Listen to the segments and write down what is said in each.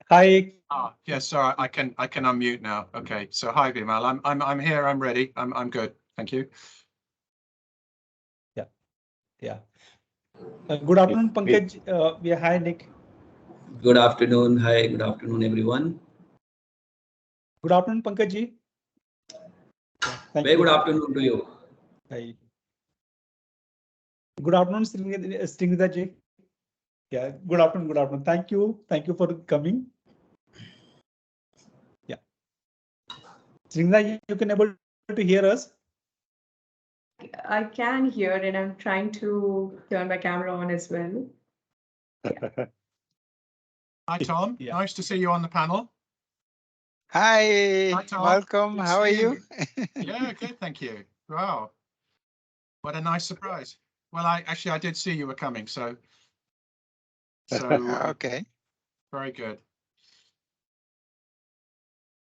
Hi. Yes, sorry, I can unmute now. Okay, so hi Vimal, I'm here, I'm ready, I'm good, thank you. Yeah. Good afternoon, Pankaj. Hi, Nick. Good afternoon. Hi, good afternoon, everyone. Good afternoon, Pankaj ji. Very good afternoon to you. Hi. Good afternoon, Srinidha ji. Yeah, good afternoon, good afternoon. Thank you for coming. Yeah. Srinidha, you can able to hear us? I can hear, and I'm trying to turn my camera on as well. Hi Tom, nice to see you on the panel. Hi Tom. Welcome. Good to How are see you? Yeah, good, thank you. Wow, what a nice surprise. Well, I did see you were coming, so Okay. Very good.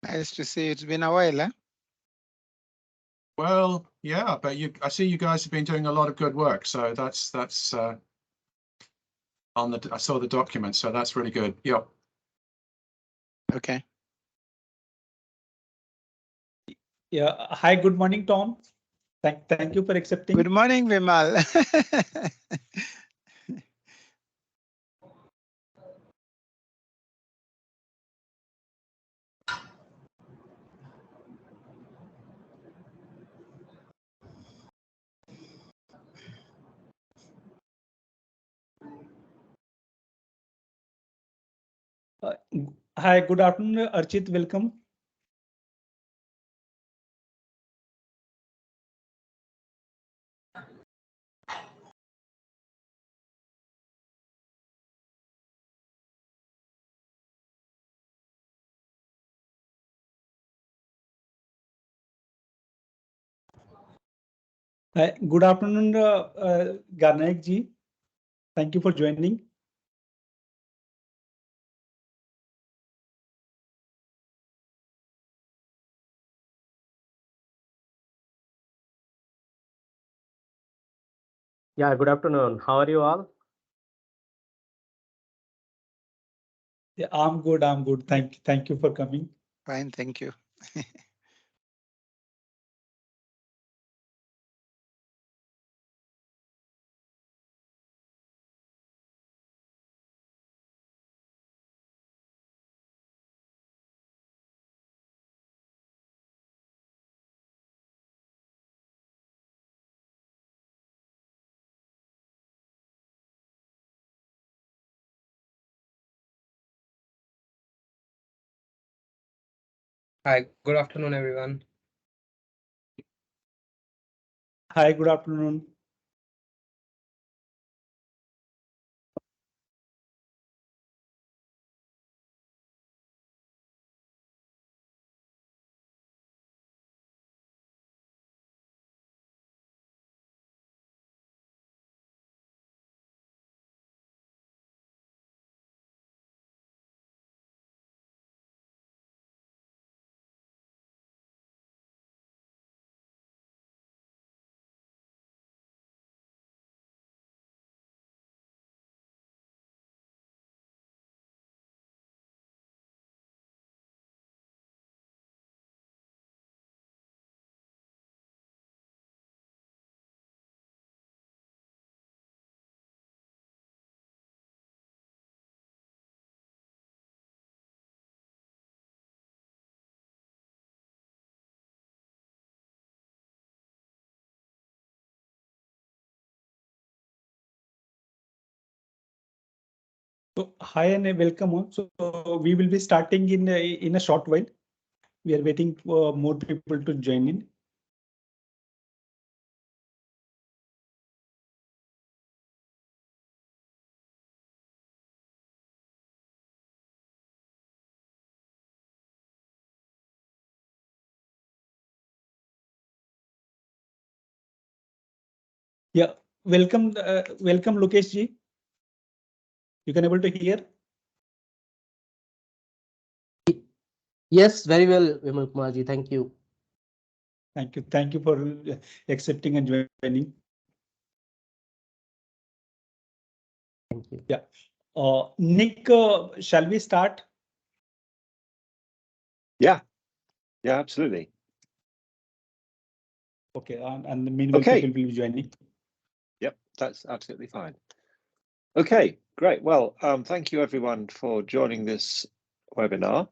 Nice to see you. It's been a while, huh? Well, yeah, but I see you guys have been doing a lot of good work, so that's I saw the document, so that's really good. Yep. Okay. Yeah. Hi, good morning, Tom. Thank you for accepting. Good morning, Vimal. Hi, good afternoon, Archit. Welcome. Hi, good afternoon, Garnaik ji. Thank you for joining. Yeah, good afternoon. How are you all? Yeah, I'm good. Thank you for coming. Fine, thank you. Hi, good afternoon, everyone. Hi, good afternoon. So hi and welcome. So we will be starting in a short while. We are waiting for more people to join in. Yeah, welcome, Lokesh ji. You can able to hear? Yes, very well, Vimal Kumar ji. Thank you. Thank you for accepting and joining. Thank you. Yeah. Nick, shall we start? Yeah, absolutely. Okay, and the meanwhile, Okay. people will be joining. Yep, that's absolutely fine. Okay, great. Well, thank you everyone for joining this webinar.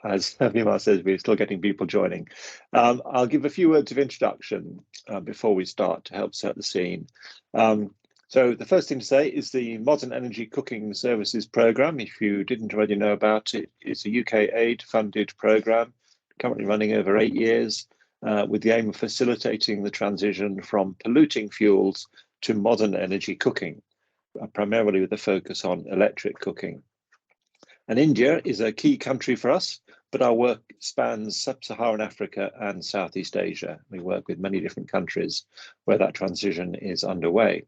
As Vimal says, we're still getting people joining. I'll give a few words of introduction before we start to help set the scene. So the first thing to say is the Modern Energy Cooking Services Programme. If you didn't already know about it, it's a UK aid-funded programme, currently running over 8 years, with the aim of facilitating the transition from polluting fuels to modern energy cooking, primarily with a focus on electric cooking. And India is a key country for us, but our work spans sub-Saharan Africa and Southeast Asia. We work with many different countries where that transition is underway.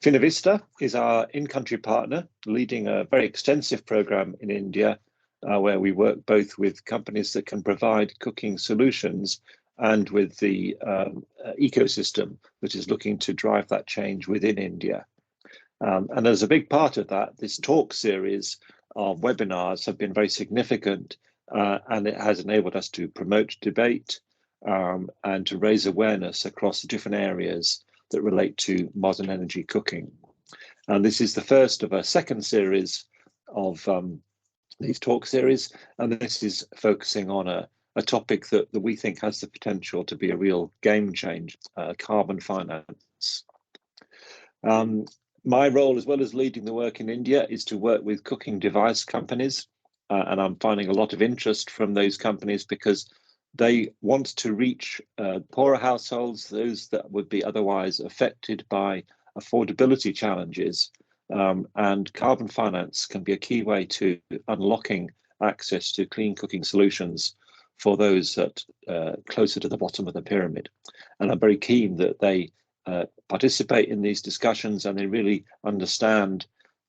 Finavista is our in-country partner, leading a very extensive program in India, where we work both with companies that can provide cooking solutions and with the ecosystem that is looking to drive that change within India. And as a big part of that, this talk series of webinars have been very significant, and it has enabled us to promote debate and to raise awareness across the different areas that relate to modern energy cooking. And this is the first of a second series of these talk series, and this is focusing on a topic that we think has the potential to be a real game change, carbon finance. My role, as well as leading the work in India, is to work with cooking device companies, and I'm finding a lot of interest from those companies because they want to reach poorer households, those that would be otherwise affected by affordability challenges, and carbon finance can be a key way to unlocking access to clean cooking solutions for those that closer to the bottom of the pyramid. And I'm very keen that they participate in these discussions and they really understand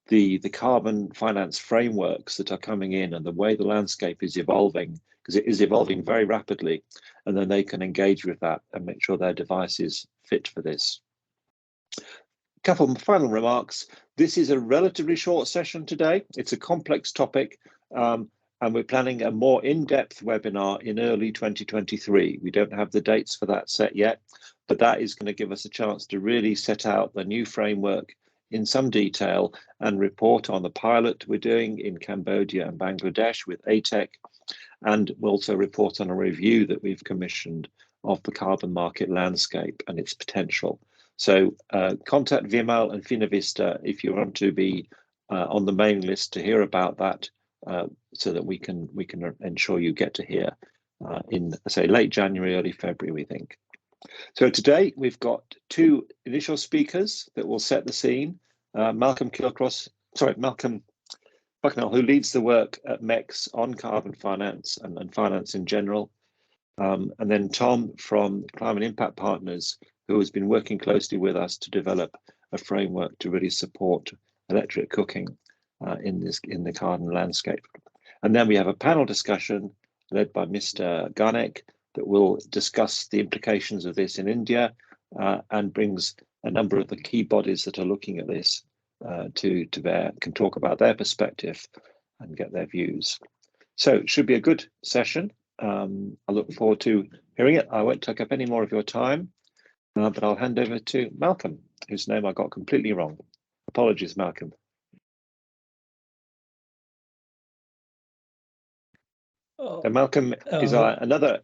the carbon finance frameworks that are coming in and the way the landscape is evolving, because it is evolving very rapidly, and then they can engage with that and make sure their device is fit for this. A couple of final remarks. This is a relatively short session today. It's a complex topic, and we're planning a more in-depth webinar in early 2023. We don't have the dates for that set yet, but that is going to give us a chance to really set out the new framework in some detail and report on the pilot we're doing in Cambodia and Bangladesh with ATEC, and we'll also report on a review that we've commissioned of the carbon market landscape and its potential. So contact Vimal and Finavista if you want to be on the mailing list to hear about that, so that we can ensure you get to hear in, say, late January, early February, we think. So today we've got two initial speakers that will set the scene. Malcolm Bucknell, who leads the work at MEX on carbon finance and finance in general. And then Tom from Climate Impact Partners, who has been working closely with us to develop a framework to really support electric cooking in the carbon landscape. And then we have a panel discussion led by Mr. Garnek that will discuss the implications of this in India and brings a number of the key bodies that are looking at this to bear, can talk about their perspective and get their views. So it should be a good session. I look forward to hearing it. I won't take up any more of your time, but I'll hand over to Malcolm, whose name I got completely wrong. Apologies, Malcolm. So Malcolm is another.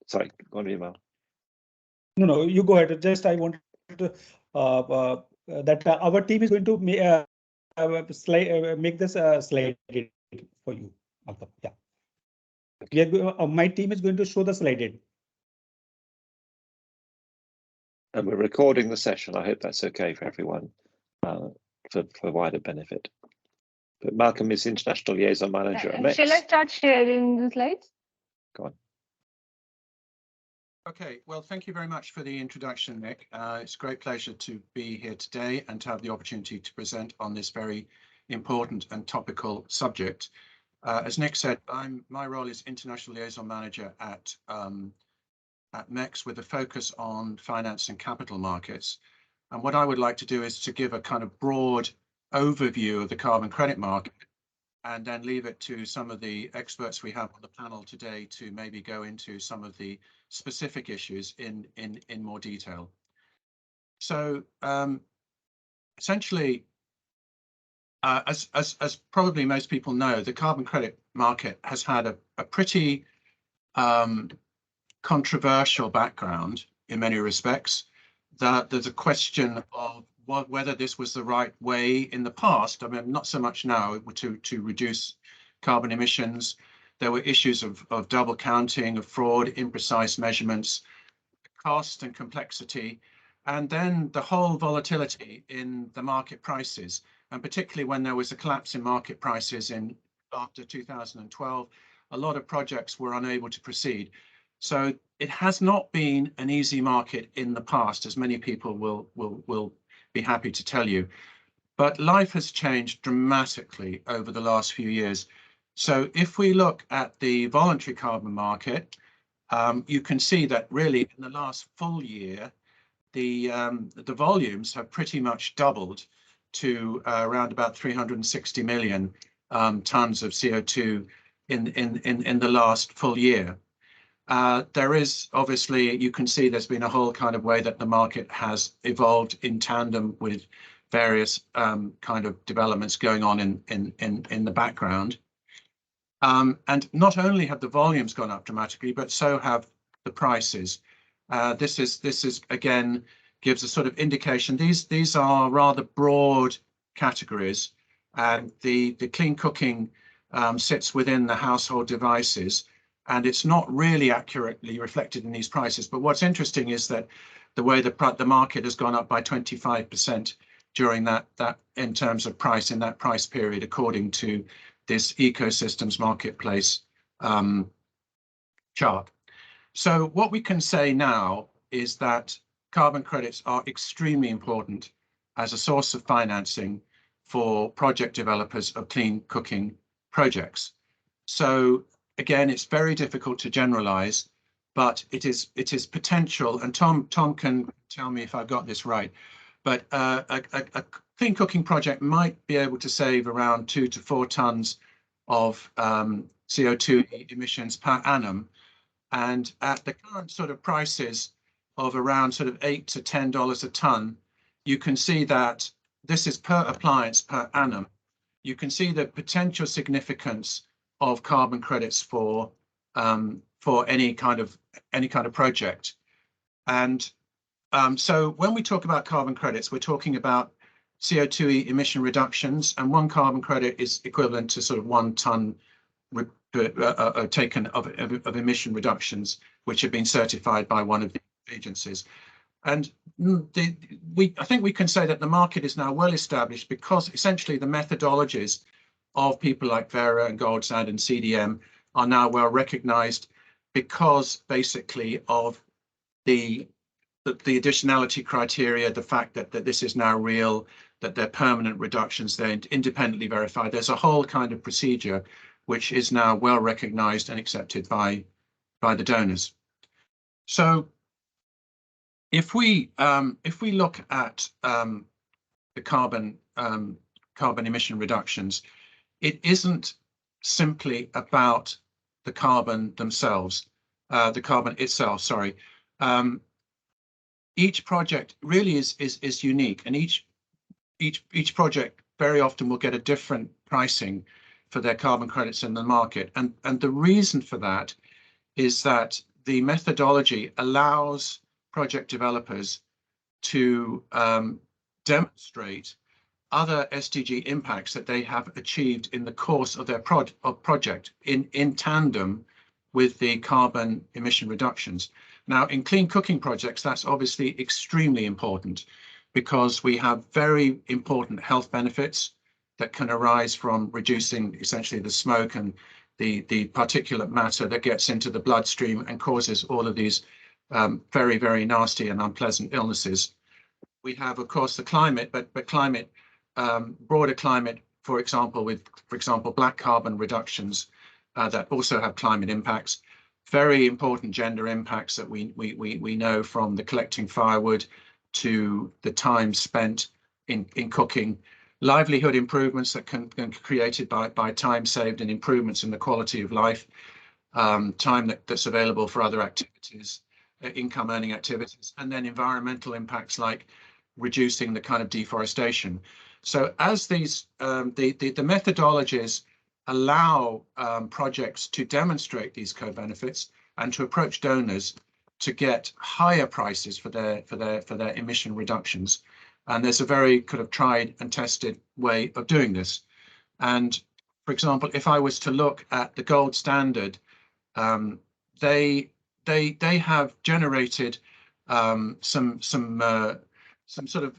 Sorry, go on, Vimal. No, you go ahead. Just I wanted to that our team is going to make this slide for you, Malcolm. Yeah, my team is going to show the slide. And we're recording the session. I hope that's okay for everyone, for wider benefit. But Malcolm is International Liaison Manager at MEX. Shall I start sharing the slides? Go on. Okay, well, thank you very much for the introduction, Nick. It's a great pleasure to be here today and to have the opportunity to present on this very important and topical subject. As Nick said, my role is International Liaison Manager at MEX with a focus on finance and capital markets. And what I would like to do is to give a kind of broad overview of the carbon credit market, and then leave it to some of the experts we have on the panel today to maybe go into some of the specific issues in more detail. So essentially, as probably most people know, the carbon credit market has had a pretty controversial background in many respects. That there's a question of whether this was the right way in the past. I mean, not so much now to reduce carbon emissions. There were issues of double counting, of fraud, imprecise measurements, cost and complexity, and then the whole volatility in the market prices. And particularly when there was a collapse in market prices after 2012, a lot of projects were unable to proceed. So it has not been an easy market in the past, as many people will be happy to tell you. But life has changed dramatically over the last few years. So if we look at the voluntary carbon market, you can see that really in the last full year, the volumes have pretty much doubled to around about 360 million tons of CO2 in the last full year. There is obviously, you can see there's been a whole kind of way that the market has evolved in tandem with various kind of developments going on in the background. And not only have the volumes gone up dramatically, but so have the prices. This is again gives a sort of indication. These are rather broad categories, and the clean cooking sits within the household devices, and it's not really accurately reflected in these prices. But what's interesting is that the way the market has gone up by 25% during that in terms of price in that price period, according to this ecosystems marketplace chart. So what we can say now is that carbon credits are extremely important as a source of financing for project developers of clean cooking projects. So again, it's very difficult to generalize, but it is potential, and Tom can tell me if I've got this right, but a clean cooking project might be able to save around 2 to 4 tons of CO2 emissions per annum. And at the current sort of prices of around sort of $8 to $10 a ton, you can see that this is per appliance per annum. You can see the potential significance of carbon credits for any kind of project. And so when we talk about carbon credits, we're talking about CO2 emission reductions, and one carbon credit is equivalent to sort of 1 ton taken of emission reductions, which have been certified by one of the agencies. And I think we can say that the market is now well established because essentially the methodologies of people like Vera and Goldsand and CDM are now well recognized, because basically of the additionality criteria, the fact that this is now real, that they're permanent reductions, they're independently verified. There's a whole kind of procedure which is now well recognized and accepted by the donors. So if we look at the carbon emission reductions, it isn't simply about the carbon themselves, the carbon itself, sorry. Each project really is unique, and each project very often will get a different pricing for their carbon credits in the market. And the reason for that is that the methodology allows project developers to demonstrate other SDG impacts that they have achieved in the course of their project in tandem with the carbon emission reductions. Now, in clean cooking projects, that's obviously extremely important, because we have very important health benefits that can arise from reducing essentially the smoke and the particulate matter that gets into the bloodstream and causes all of these very, very nasty and unpleasant illnesses. We have, of course, the climate, but climate, broader climate, for example, black carbon reductions that also have climate impacts. Very important gender impacts that we know from the collecting firewood to the time spent in cooking. livelihood improvements that can be created by time saved and improvements in the quality of life, time that's available for other activities, income earning activities, and then environmental impacts like reducing the kind of deforestation. So as these, the methodologies allow projects to demonstrate these co-benefits and to approach donors to get higher prices for their emission reductions. And there's a very kind of tried and tested way of doing this. And for example, if I was to look at the gold standard, they have generated some sort of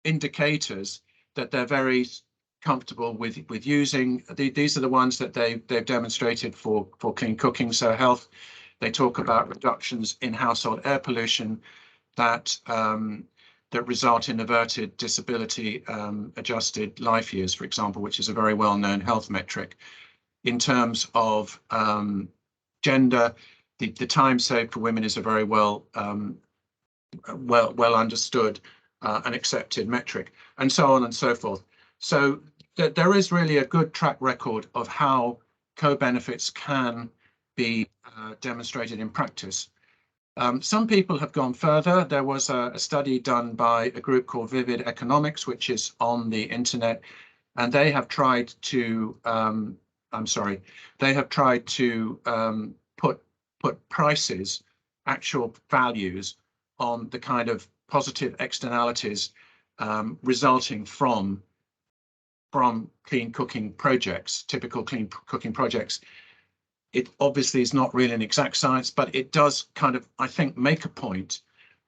indicators that they're very comfortable with using. These are the ones that they've demonstrated for clean cooking. So health, they talk about reductions in household air pollution that that result in averted disability adjusted life years, for example, which is a very well-known health metric. In terms of gender, the time saved for women is a very well understood and accepted metric, and so on and so forth. So there is really a good track record of how co-benefits can be demonstrated in practice. Some people have gone further. There was a study done by a group called Vivid Economics, which is on the internet, and they have tried to put prices, actual values on the kind of positive externalities resulting from clean cooking projects, typical clean cooking projects. It obviously is not really an exact science, but it does kind of, I think, make a point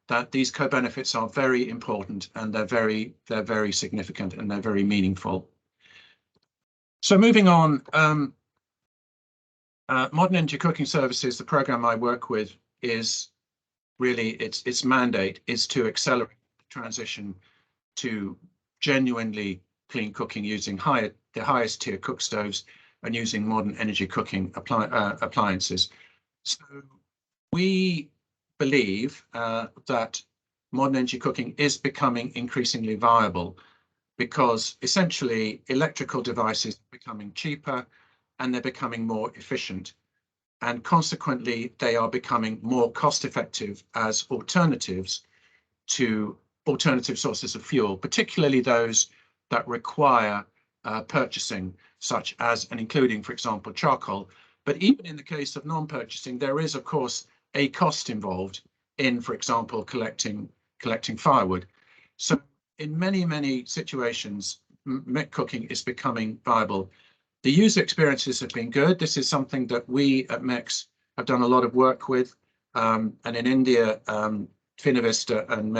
that these co-benefits are very important, and they're very significant, and they're very meaningful. So moving on, Modern Energy Cooking Services, the program I work with, is really its mandate is to accelerate the transition to genuinely clean cooking using the highest tier cook stoves and using modern energy cooking appliances. So we believe that modern energy cooking is becoming increasingly viable because essentially electrical devices are becoming cheaper and they're becoming more efficient. And consequently, they are becoming more cost effective as alternatives to alternative sources of fuel, particularly those that require purchasing, such as and including, for example, charcoal. But even in the case of non-purchasing, there is, of course, a cost involved in, for example, collecting firewood. So in many situations, MEC cooking is becoming viable. The user experiences have been good. This is something that we at MEX have done a lot of work with. And in India, Finovista and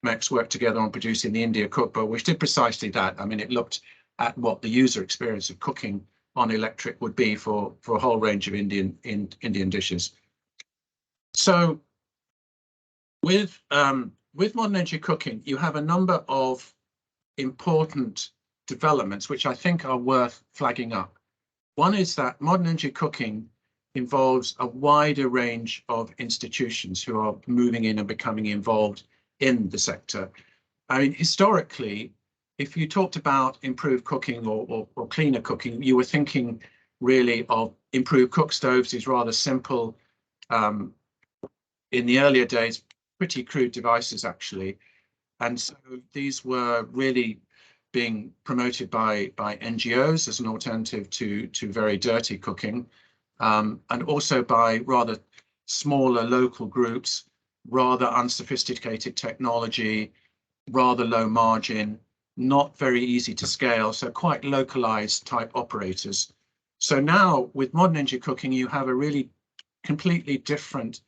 MEX worked together on producing the India cookbook, which did precisely that. I mean, it looked at what the user experience of cooking on electric would be for a whole range of Indian dishes. So with modern energy cooking, you have a number of important developments which I think are worth flagging up. One is that modern energy cooking involves a wider range of institutions who are moving in and becoming involved in the sector. I mean, historically, if you talked about improved cooking or cleaner cooking, you were thinking really of improved cook stoves, these rather simple, in the earlier days, pretty crude devices actually. And so these were really being promoted by NGOs as an alternative to very dirty cooking, and also by rather smaller local groups, rather unsophisticated technology, rather low margin, not very easy to scale, so quite localized type operators. So now with modern energy cooking, you have a really completely different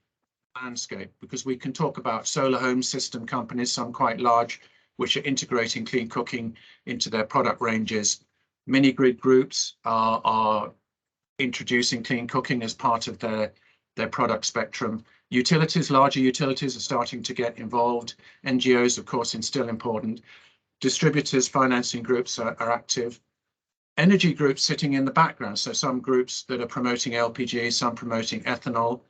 landscape, because we can talk about solar home system companies, some quite large, which are integrating clean cooking into their product ranges. Mini grid groups are introducing clean cooking as part of their product spectrum. Utilities, larger utilities are starting to get involved. NGOs, of course, are still important. Distributors, financing groups are active. Energy groups sitting in the background. So some groups that are promoting LPG, some promoting ethanol,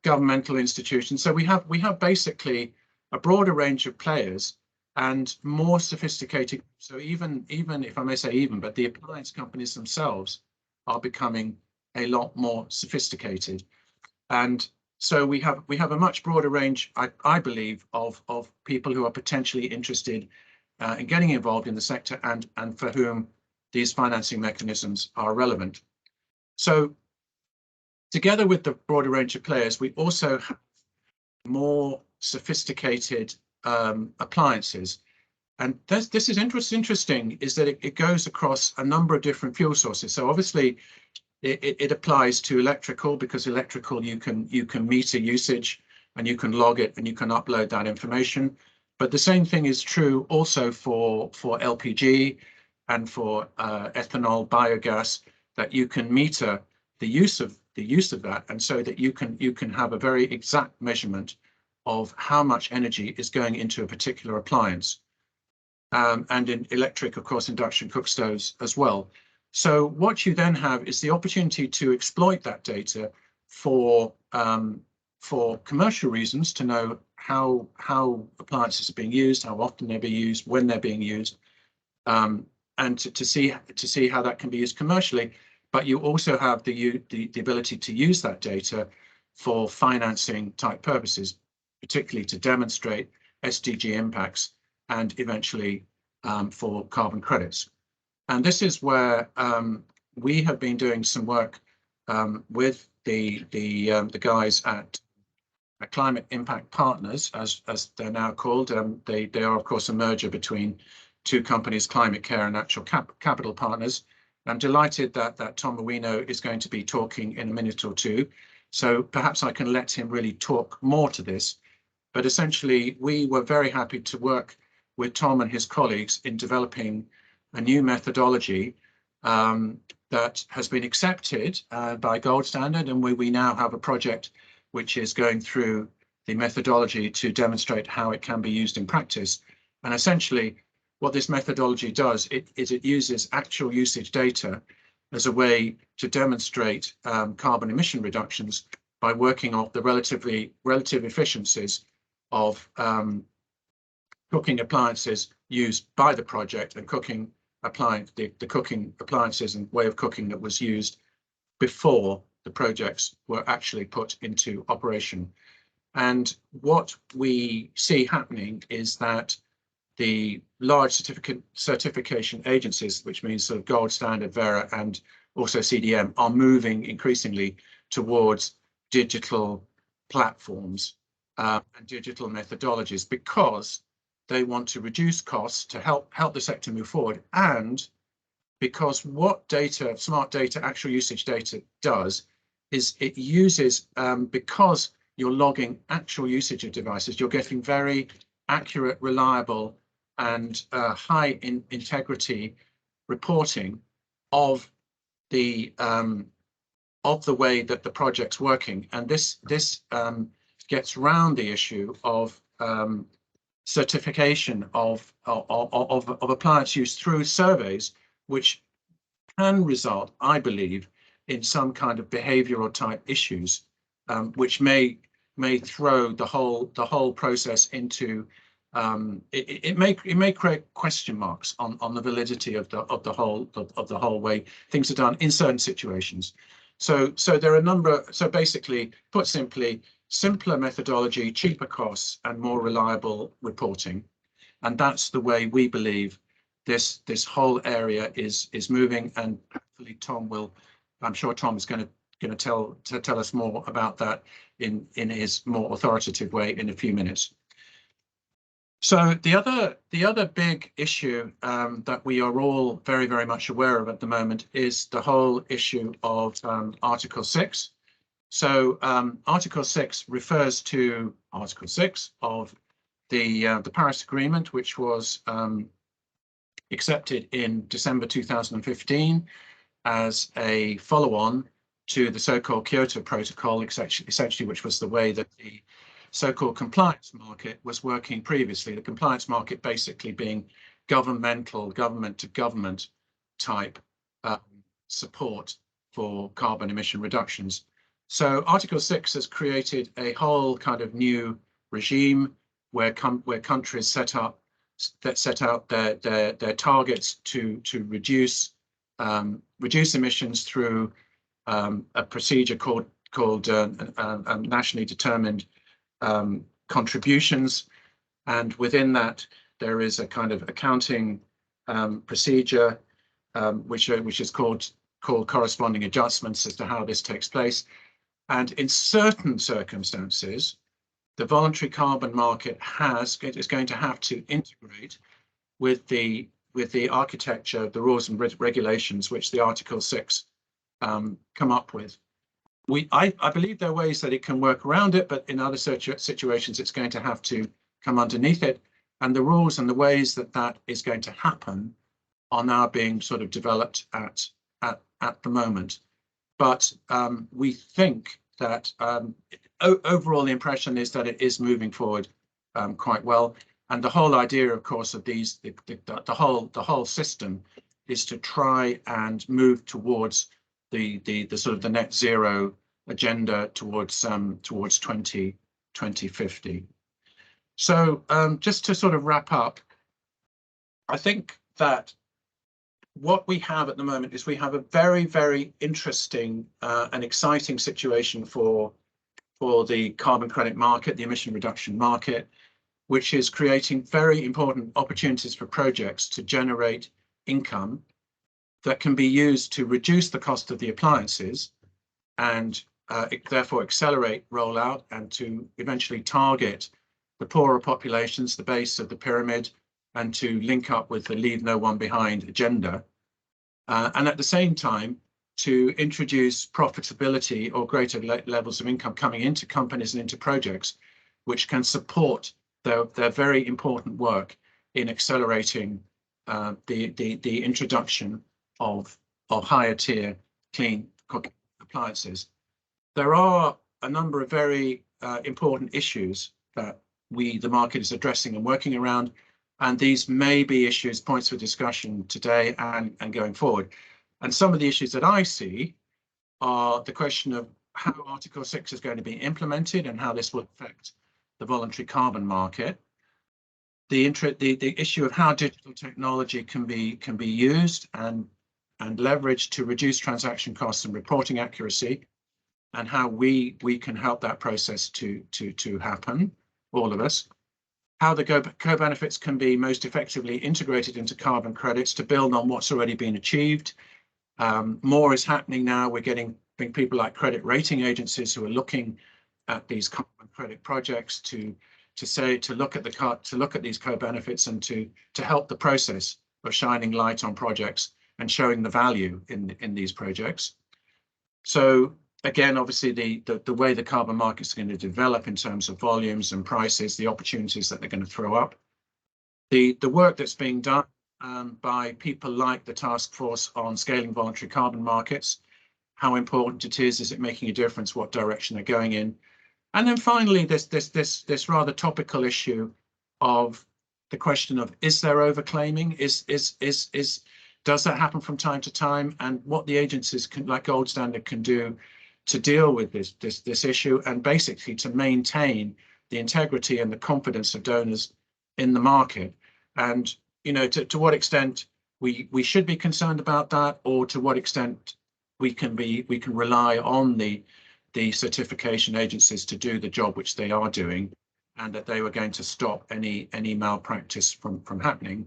governmental institutions. So we have basically a broader range of players, and more sophisticated. So even if I may say even, but the appliance companies themselves are becoming a lot more sophisticated. And so we have a much broader range, I believe, of people who are potentially interested in getting involved in the sector and for whom these financing mechanisms are relevant. So together with the broader range of players, we also have more sophisticated appliances. And this is interesting is that it goes across a number of different fuel sources. So obviously it applies to electrical, because electrical you can meter usage and you can log it and you can upload that information. But the same thing is true also for LPG and for ethanol, biogas, that you can meter the use of that, and so that you can have a very exact measurement of how much energy is going into a particular appliance. And in electric, of course, induction cook stoves as well. So what you then have is the opportunity to exploit that data for commercial reasons, to know how appliances are being used, how often they're being used, when they're being used, and to see how that can be used commercially. But you also have the ability to use that data for financing type purposes, particularly to demonstrate SDG impacts and eventually for carbon credits. And this is where we have been doing some work with the guys at Climate Impact Partners, as they're now called. They are, of course, a merger between two companies, Climate Care and Natural Capital Partners. I'm delighted that Tom Owino is going to be talking in a minute or two. So perhaps I can let him really talk more to this. But essentially, we were very happy to work with Tom and his colleagues in developing a new methodology that has been accepted by Gold Standard, and we now have a project which is going through the methodology to demonstrate how it can be used in practice. And essentially, what this methodology does is it uses actual usage data as a way to demonstrate carbon emission reductions by working off the relative efficiencies of cooking appliances used by the project and cooking the cooking appliances and way of cooking that was used before the projects were actually put into operation. And what we see happening is that the large certification agencies, which means sort of Gold Standard, Verra, and also CDM, are moving increasingly towards digital platforms and digital methodologies, because they want to reduce costs to help the sector move forward, and because what data, smart data, actual usage data does is it uses, because you're logging actual usage of devices, you're getting very accurate, reliable, and high integrity reporting of the way that the project's working. And this gets round the issue of certification of appliance use through surveys, which can result, I believe, in some kind of behavioural type issues, which may throw the whole process into it may create question marks on the validity of the whole way things are done in certain situations. So there are a number. So basically, put simply, simpler methodology, cheaper costs, and more reliable reporting, and that's the way we believe this whole area is moving. And hopefully, Tom will. I'm sure Tom is going to tell us more about that in his more authoritative way in a few minutes. So the other big issue that we are all very, very much aware of at the moment is the whole issue of Article 6. So Article 6 refers to Article 6 of the Paris Agreement, which was accepted in December 2015 as a follow-on to the so-called Kyoto Protocol, essentially, which was the way that the so-called compliance market was working previously. The compliance market basically being governmental, government-to-government type support for carbon emission reductions. So Article 6 has created a whole kind of new regime where countries set up that set out their targets to reduce emissions through a procedure called nationally determined contributions, and within that there is a kind of accounting procedure which is called corresponding adjustments as to how this takes place. And in certain circumstances, the voluntary carbon market is going to have to integrate with the architecture, the rules and regulations which the Article 6 come up with. I believe there are ways that it can work around it, but in other situations it's going to have to come underneath it. And the rules and the ways that is going to happen are now being sort of developed at the moment. But we think that overall the impression is that it is moving forward quite well. And the whole idea, of course, of these, the whole system is to try and move towards the sort of the net zero agenda towards 2050. So just to sort of wrap up, I think that what we have at the moment is we have a very, very interesting and exciting situation for the carbon credit market, the emission reduction market, which is creating very important opportunities for projects to generate income that can be used to reduce the cost of the appliances and therefore accelerate rollout and to eventually target the poorer populations, the base of the pyramid, and to link up with the Leave No One Behind agenda. And at the same time, to introduce profitability or greater levels of income coming into companies and into projects, which can support their very important work in accelerating the introduction of higher tier clean cooking appliances. There are a number of very important issues that the market is addressing and working around, and these may be issues, points for discussion today and going forward. And some of the issues that I see are the question of how Article 6 is going to be implemented and how this will affect the voluntary carbon market. The issue of how digital technology can be used and leveraged to reduce transaction costs and reporting accuracy, and how we can help that process to happen, all of us. How the co-benefits can be most effectively integrated into carbon credits to build on what's already been achieved. More is happening now. We're getting people like credit rating agencies who are looking at these carbon credit projects to look at these co-benefits and to help the process of shining light on projects and showing the value in these projects. So again, obviously the way the carbon market is going to develop in terms of volumes and prices, the opportunities that they're going to throw up, the work that's being done by people like the task force on scaling voluntary carbon markets, how important it is it making a difference, what direction they're going in. And then finally, this rather topical issue of the question of, is there overclaiming? Does that happen from time to time? And what the agencies like Gold Standard can do to deal with this issue, and basically to maintain the integrity and the confidence of donors in the market. And to what extent we should be concerned about that, or to what extent we can rely on the certification agencies to do the job which they are doing, and that they were going to stop any malpractice from happening.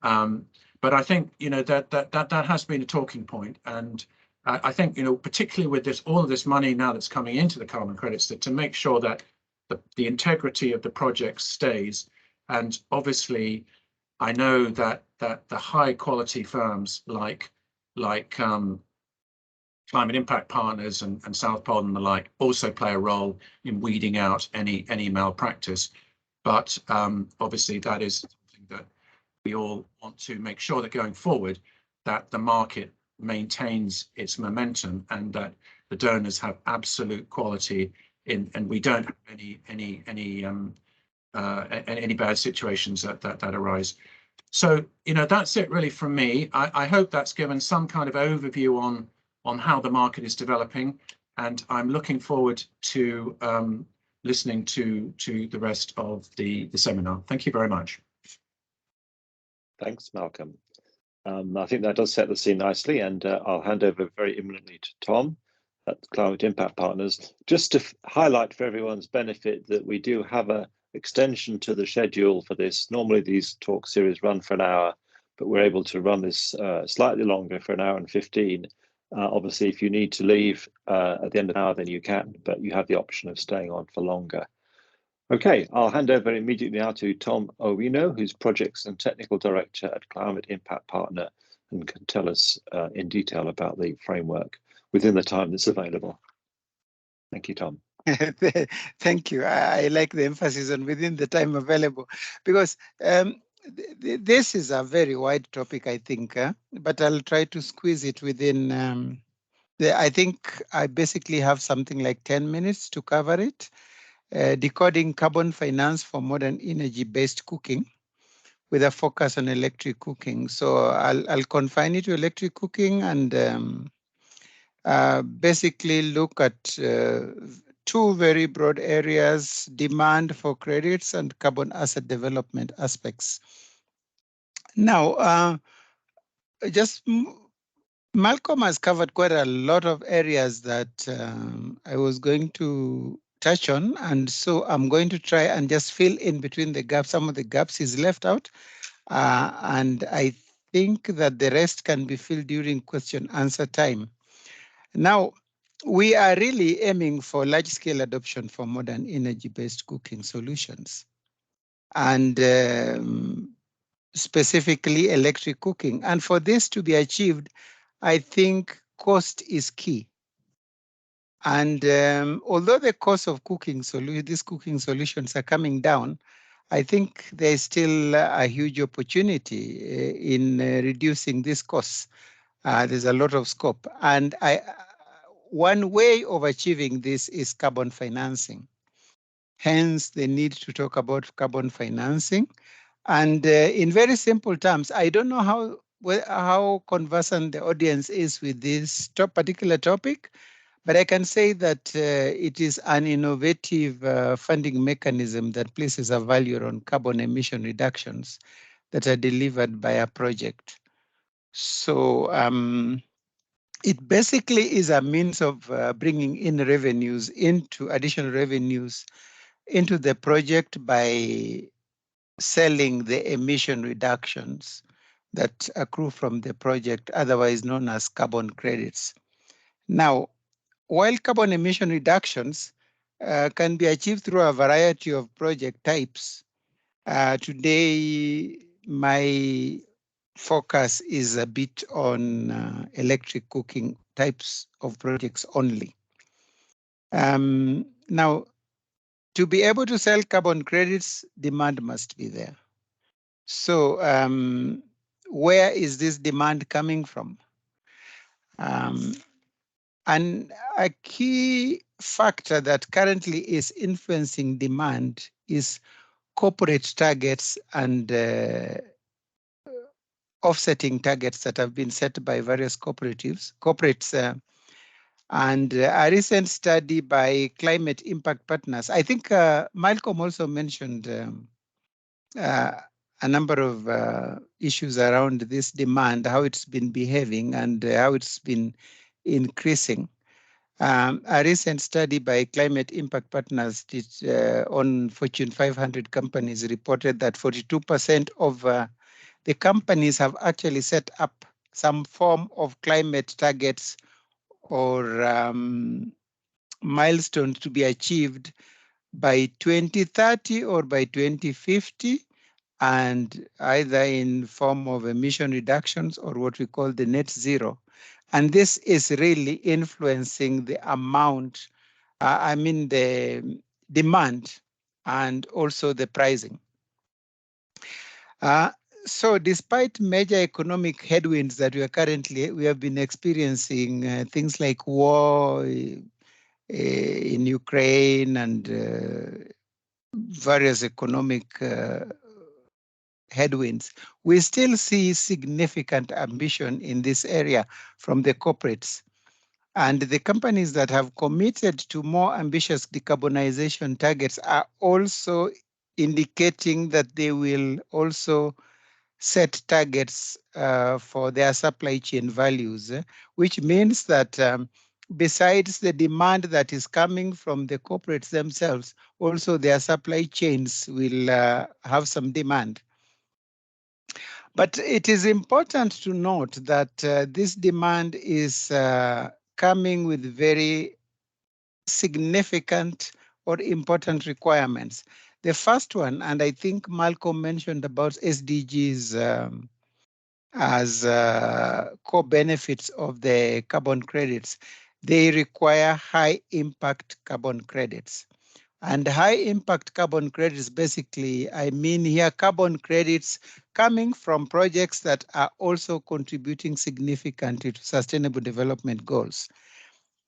But I think that has been a talking point, and I think particularly with all of this money now that's coming into the carbon credits, that to make sure that the integrity of the project stays. And obviously, I know that the high quality firms like Climate Impact Partners and South Pole and the like also play a role in weeding out any malpractice. But obviously that is something that we all want to make sure that going forward, that the market maintains its momentum and that the donors have absolute quality and we don't have any bad situations that arise. So that's it really from me. I hope that's given some kind of overview on how the market is developing, and I'm looking forward to listening to the rest of the seminar. Thank you very much. Thanks, Malcolm. I think that does set the scene nicely, and I'll hand over very imminently to Tom at Climate Impact Partners, just to highlight for everyone's benefit that we do have an extension to the schedule for this. Normally these talk series run for an hour, but we're able to run this slightly longer for an hour and 15. Obviously, if you need to leave at the end of an hour, then you can, but you have the option of staying on for longer. Okay, I'll hand over immediately now to Tom Owino, who's Projects and Technical Director at Climate Impact Partner, and can tell us in detail about the framework within the time that's available. Thank you, Tom. Thank you. I like the emphasis on within the time available, because this is a very wide topic, I think, but I'll try to squeeze it within. I think I basically have something like 10 minutes to cover it. Decoding carbon finance for modern energy-based cooking, with a focus on electric cooking. So I'll confine it to electric cooking and basically look at two very broad areas: demand for credits and carbon asset development aspects. Now, Malcolm has covered quite a lot of areas that I was going to touch on, and so I'm going to try and just fill in between the gaps. Some of the gaps is left out, and I think that the rest can be filled during question answer time. Now, we are really aiming for large-scale adoption for modern energy-based cooking solutions, and specifically electric cooking. And for this to be achieved, I think cost is key. And although the cost of these cooking solutions are coming down, I think there's still a huge opportunity in reducing these costs. There's a lot of scope. And one way of achieving this is carbon financing. Hence, the need to talk about carbon financing. And in very simple terms, I don't know how conversant the audience is with this particular topic, but I can say that it is an innovative funding mechanism that places a value on carbon emission reductions that are delivered by a project. So it basically is a means of bringing in additional revenues into the project by selling the emission reductions that accrue from the project, otherwise known as carbon credits. Now, while carbon emission reductions can be achieved through a variety of project types, today my focus is a bit on electric cooking types of projects only. Now, to be able to sell carbon credits, demand must be there. So where is this demand coming from? And a key factor that currently is influencing demand is corporate targets and offsetting targets that have been set by various corporates. And a recent study by Climate Impact Partners, I think Malcolm also mentioned a number of issues around this demand, how it's been behaving and how it's been increasing. A recent study by Climate Impact Partners on Fortune 500 companies reported that 42% of the companies have actually set up some form of climate targets or milestones to be achieved by 2030 or by 2050, and either in form of emission reductions or what we call the net zero. And this is really influencing the amount, the demand and also the pricing. So despite major economic headwinds that we have been experiencing, things like war in Ukraine and various economic headwinds, we still see significant ambition in this area from the corporates. And the companies that have committed to more ambitious decarbonization targets are also indicating that they will also set targets for their supply chain values, which means that besides the demand that is coming from the corporates themselves, also their supply chains will have some demand. But it is important to note that this demand is coming with very significant or important requirements. The first one, and I think Malcolm mentioned about SDGs as core benefits of the carbon credits, they require high impact carbon credits. And high impact carbon credits, basically, I mean here carbon credits coming from projects that are also contributing significantly to sustainable development goals,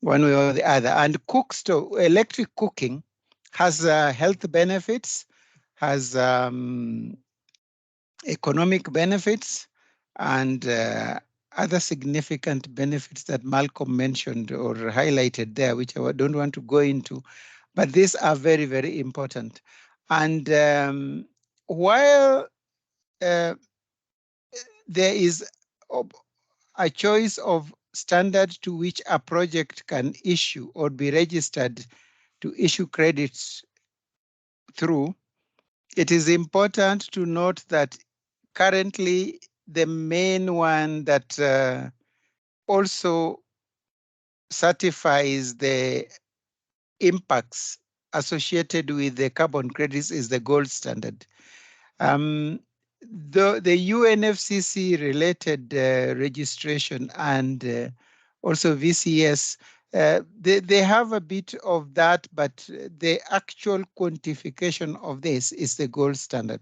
one way or the other. And electric cooking has health benefits, has economic benefits, and other significant benefits that Malcolm mentioned or highlighted there, which I don't want to go into. But these are very, very important. And while there is a choice of standard to which a project can issue or be registered to issue credits through, it is important to note that currently the main one that also certifies the impacts associated with the carbon credits is the gold standard. The UNFCCC related registration and also VCS, they have a bit of that, but the actual quantification of this is the gold standard.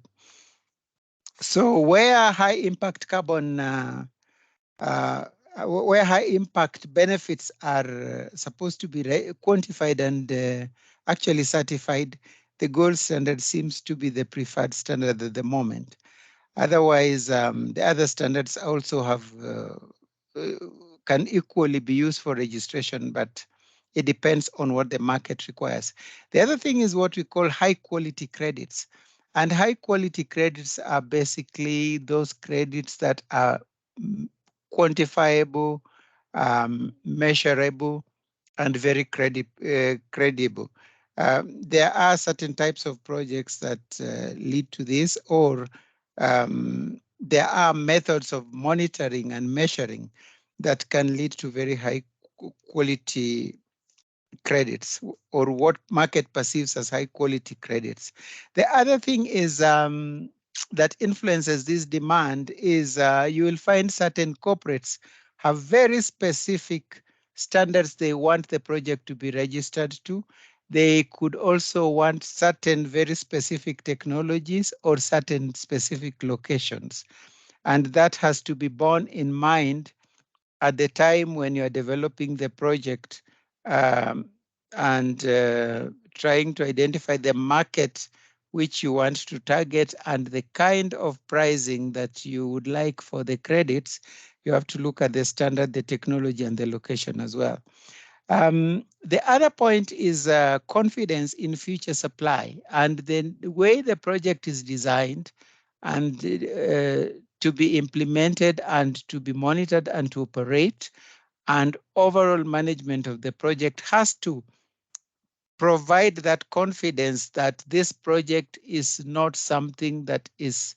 So where high impact carbon where high impact benefits are supposed to be quantified and actually certified, the gold standard seems to be the preferred standard at the moment. Otherwise, the other standards also have can equally be used for registration, but it depends on what the market requires. The other thing is what we call high quality credits. And high quality credits are basically those credits that are quantifiable, measurable, and very credible. There are certain types of projects that lead to this, or there are methods of monitoring and measuring that can lead to very high quality credits, or what market perceives as high quality credits. The other thing is that influences this demand is you will find certain corporates have very specific standards they want the project to be registered to. They could also want certain very specific technologies or certain specific locations. And that has to be borne in mind at the time when you are developing the project and trying to identify the market which you want to target and the kind of pricing that you would like for the credits. You have to look at the standard, the technology, and the location as well. The other point is confidence in future supply, and the way the project is designed and to be implemented and to be monitored and to operate, and overall management of the project has to provide that confidence that this project is not something that is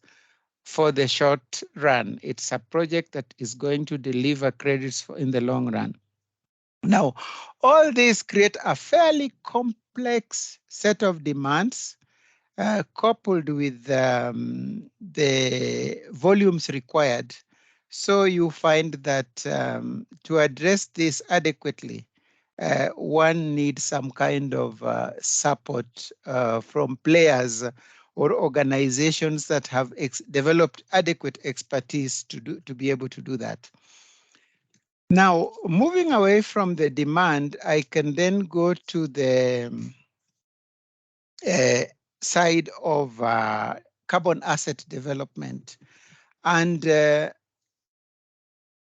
for the short run. It's a project that is going to deliver credits in the long run. Now, all these create a fairly complex set of demands coupled with the volumes required. So you find that to address this adequately, one needs some kind of support from players or organizations that have developed adequate expertise to be able to do that. Now, moving away from the demand, I can then go to the side of carbon asset development. And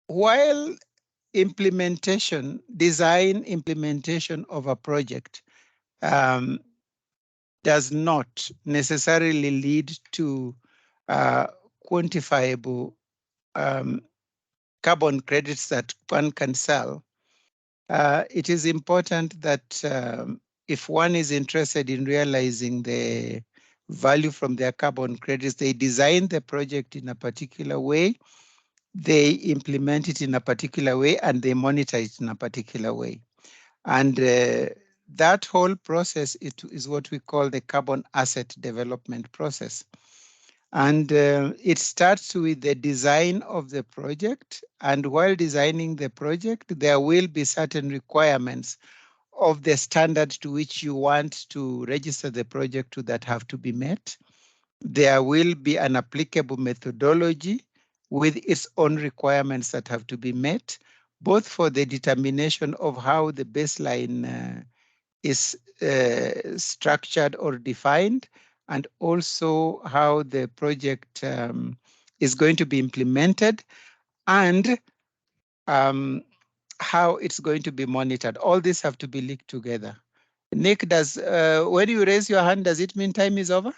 while design implementation of a project does not necessarily lead to quantifiable carbon credits that one can sell, it is important that if one is interested in realizing the value from their carbon credits, they design the project in a particular way, they implement it in a particular way, and they monitor it in a particular way. And that whole process is what we call the carbon asset development process. And it starts with the design of the project. And while designing the project, there will be certain requirements of the standard to which you want to register the project to that have to be met. There will be an applicable methodology with its own requirements that have to be met, both for the determination of how the baseline is structured or defined, and also how the project is going to be implemented, and how it's going to be monitored. All these have to be linked together. Nick, when you raise your hand, does it mean time is over?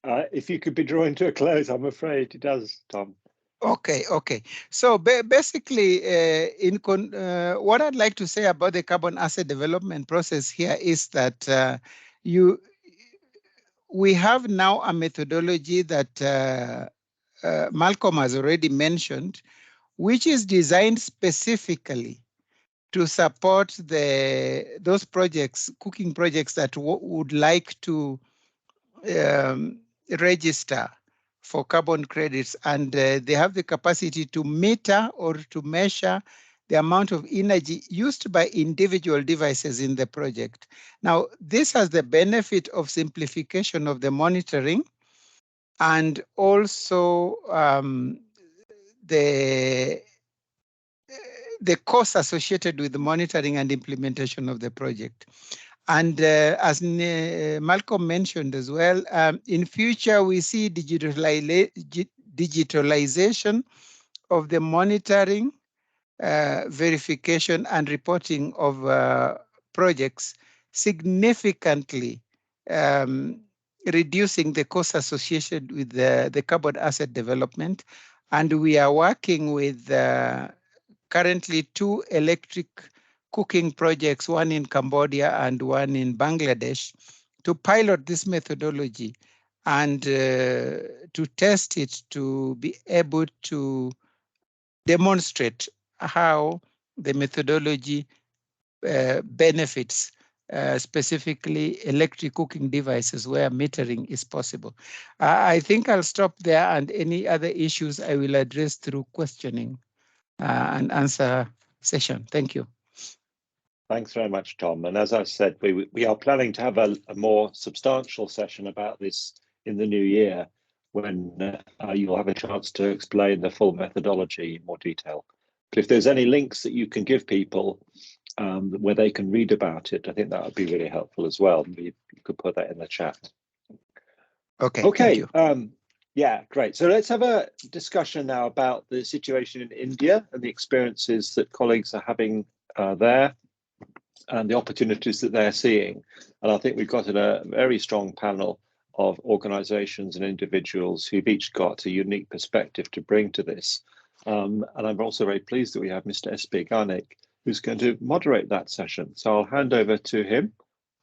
If you could be drawing to a close, I'm afraid it does, Tom. Okay. So basically, what I'd like to say about the carbon asset development process here is that we have now a methodology that Malcolm has already mentioned, which is designed specifically to support those projects, cooking projects that would like to register for carbon credits, and they have the capacity to meter or to measure the amount of energy used by individual devices in the project. Now, this has the benefit of simplification of the monitoring, and also the costs associated with the monitoring and implementation of the project. And as Malcolm mentioned as well, in future we see digitalization of the monitoring, verification and reporting of projects, significantly reducing the costs associated with the carbon asset development. And we are working with currently 2 electric cooking projects, one in Cambodia and one in Bangladesh, to pilot this methodology and to test it, to be able to demonstrate how the methodology benefits specifically electric cooking devices where metering is possible. I think I'll stop there, and any other issues I will address through questioning and answer session. Thank you. Thanks very much, Tom. And as I said, we are planning to have a more substantial session about this in the new year, when you'll have a chance to explain the full methodology in more detail. But if there's any links that you can give people where they can read about it, I think that would be really helpful as well. You could put that in the chat. Okay. Yeah, great. So let's have a discussion now about the situation in India and the experiences that colleagues are having there, and the opportunities that they're seeing. And I think we've got a very strong panel of organizations and individuals who've each got a unique perspective to bring to this. And I'm also very pleased that we have Mr. S.P. Garnik, who's going to moderate that session. So I'll hand over to him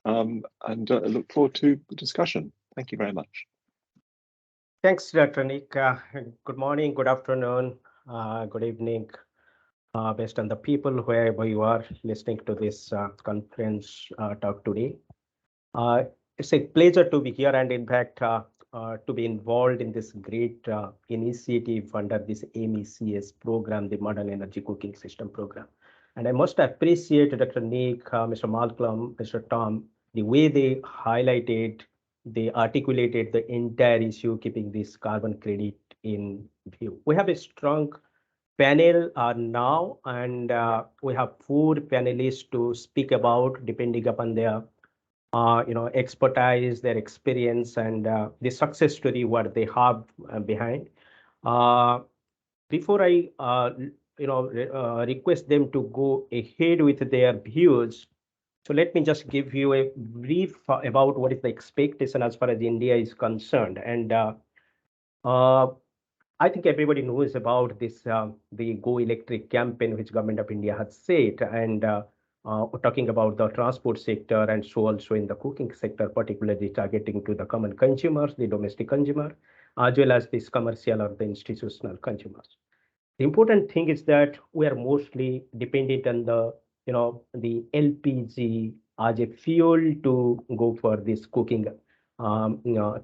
and look forward to the discussion. Thank you very much. Thanks, Dr. Nick. Good morning, good afternoon, good evening, based on the people wherever you are listening to this conference talk today. It's a pleasure to be here, and in fact, to be involved in this great initiative under this MECS program, the Modern Energy Cooking System Program. And I must appreciate Dr. Nick, Mr. Malcolm, Mr. Tom, the way they highlighted, they articulated the entire issue, keeping this carbon credit in view. We have a strong panel now, and we have 4 panelists to speak about, depending upon their expertise, their experience, and the success story what they have behind. Before I request them to go ahead with their views, so let me just give you a brief about what is the expectation as far as India is concerned. And I think everybody knows about this, the Go Electric campaign, which Government of India has set, and talking about the transport sector and so also in the cooking sector, particularly targeting to the common consumers, the domestic consumer, as well as this commercial or the institutional consumers. The important thing is that we are mostly dependent on the LPG as a fuel to go for this cooking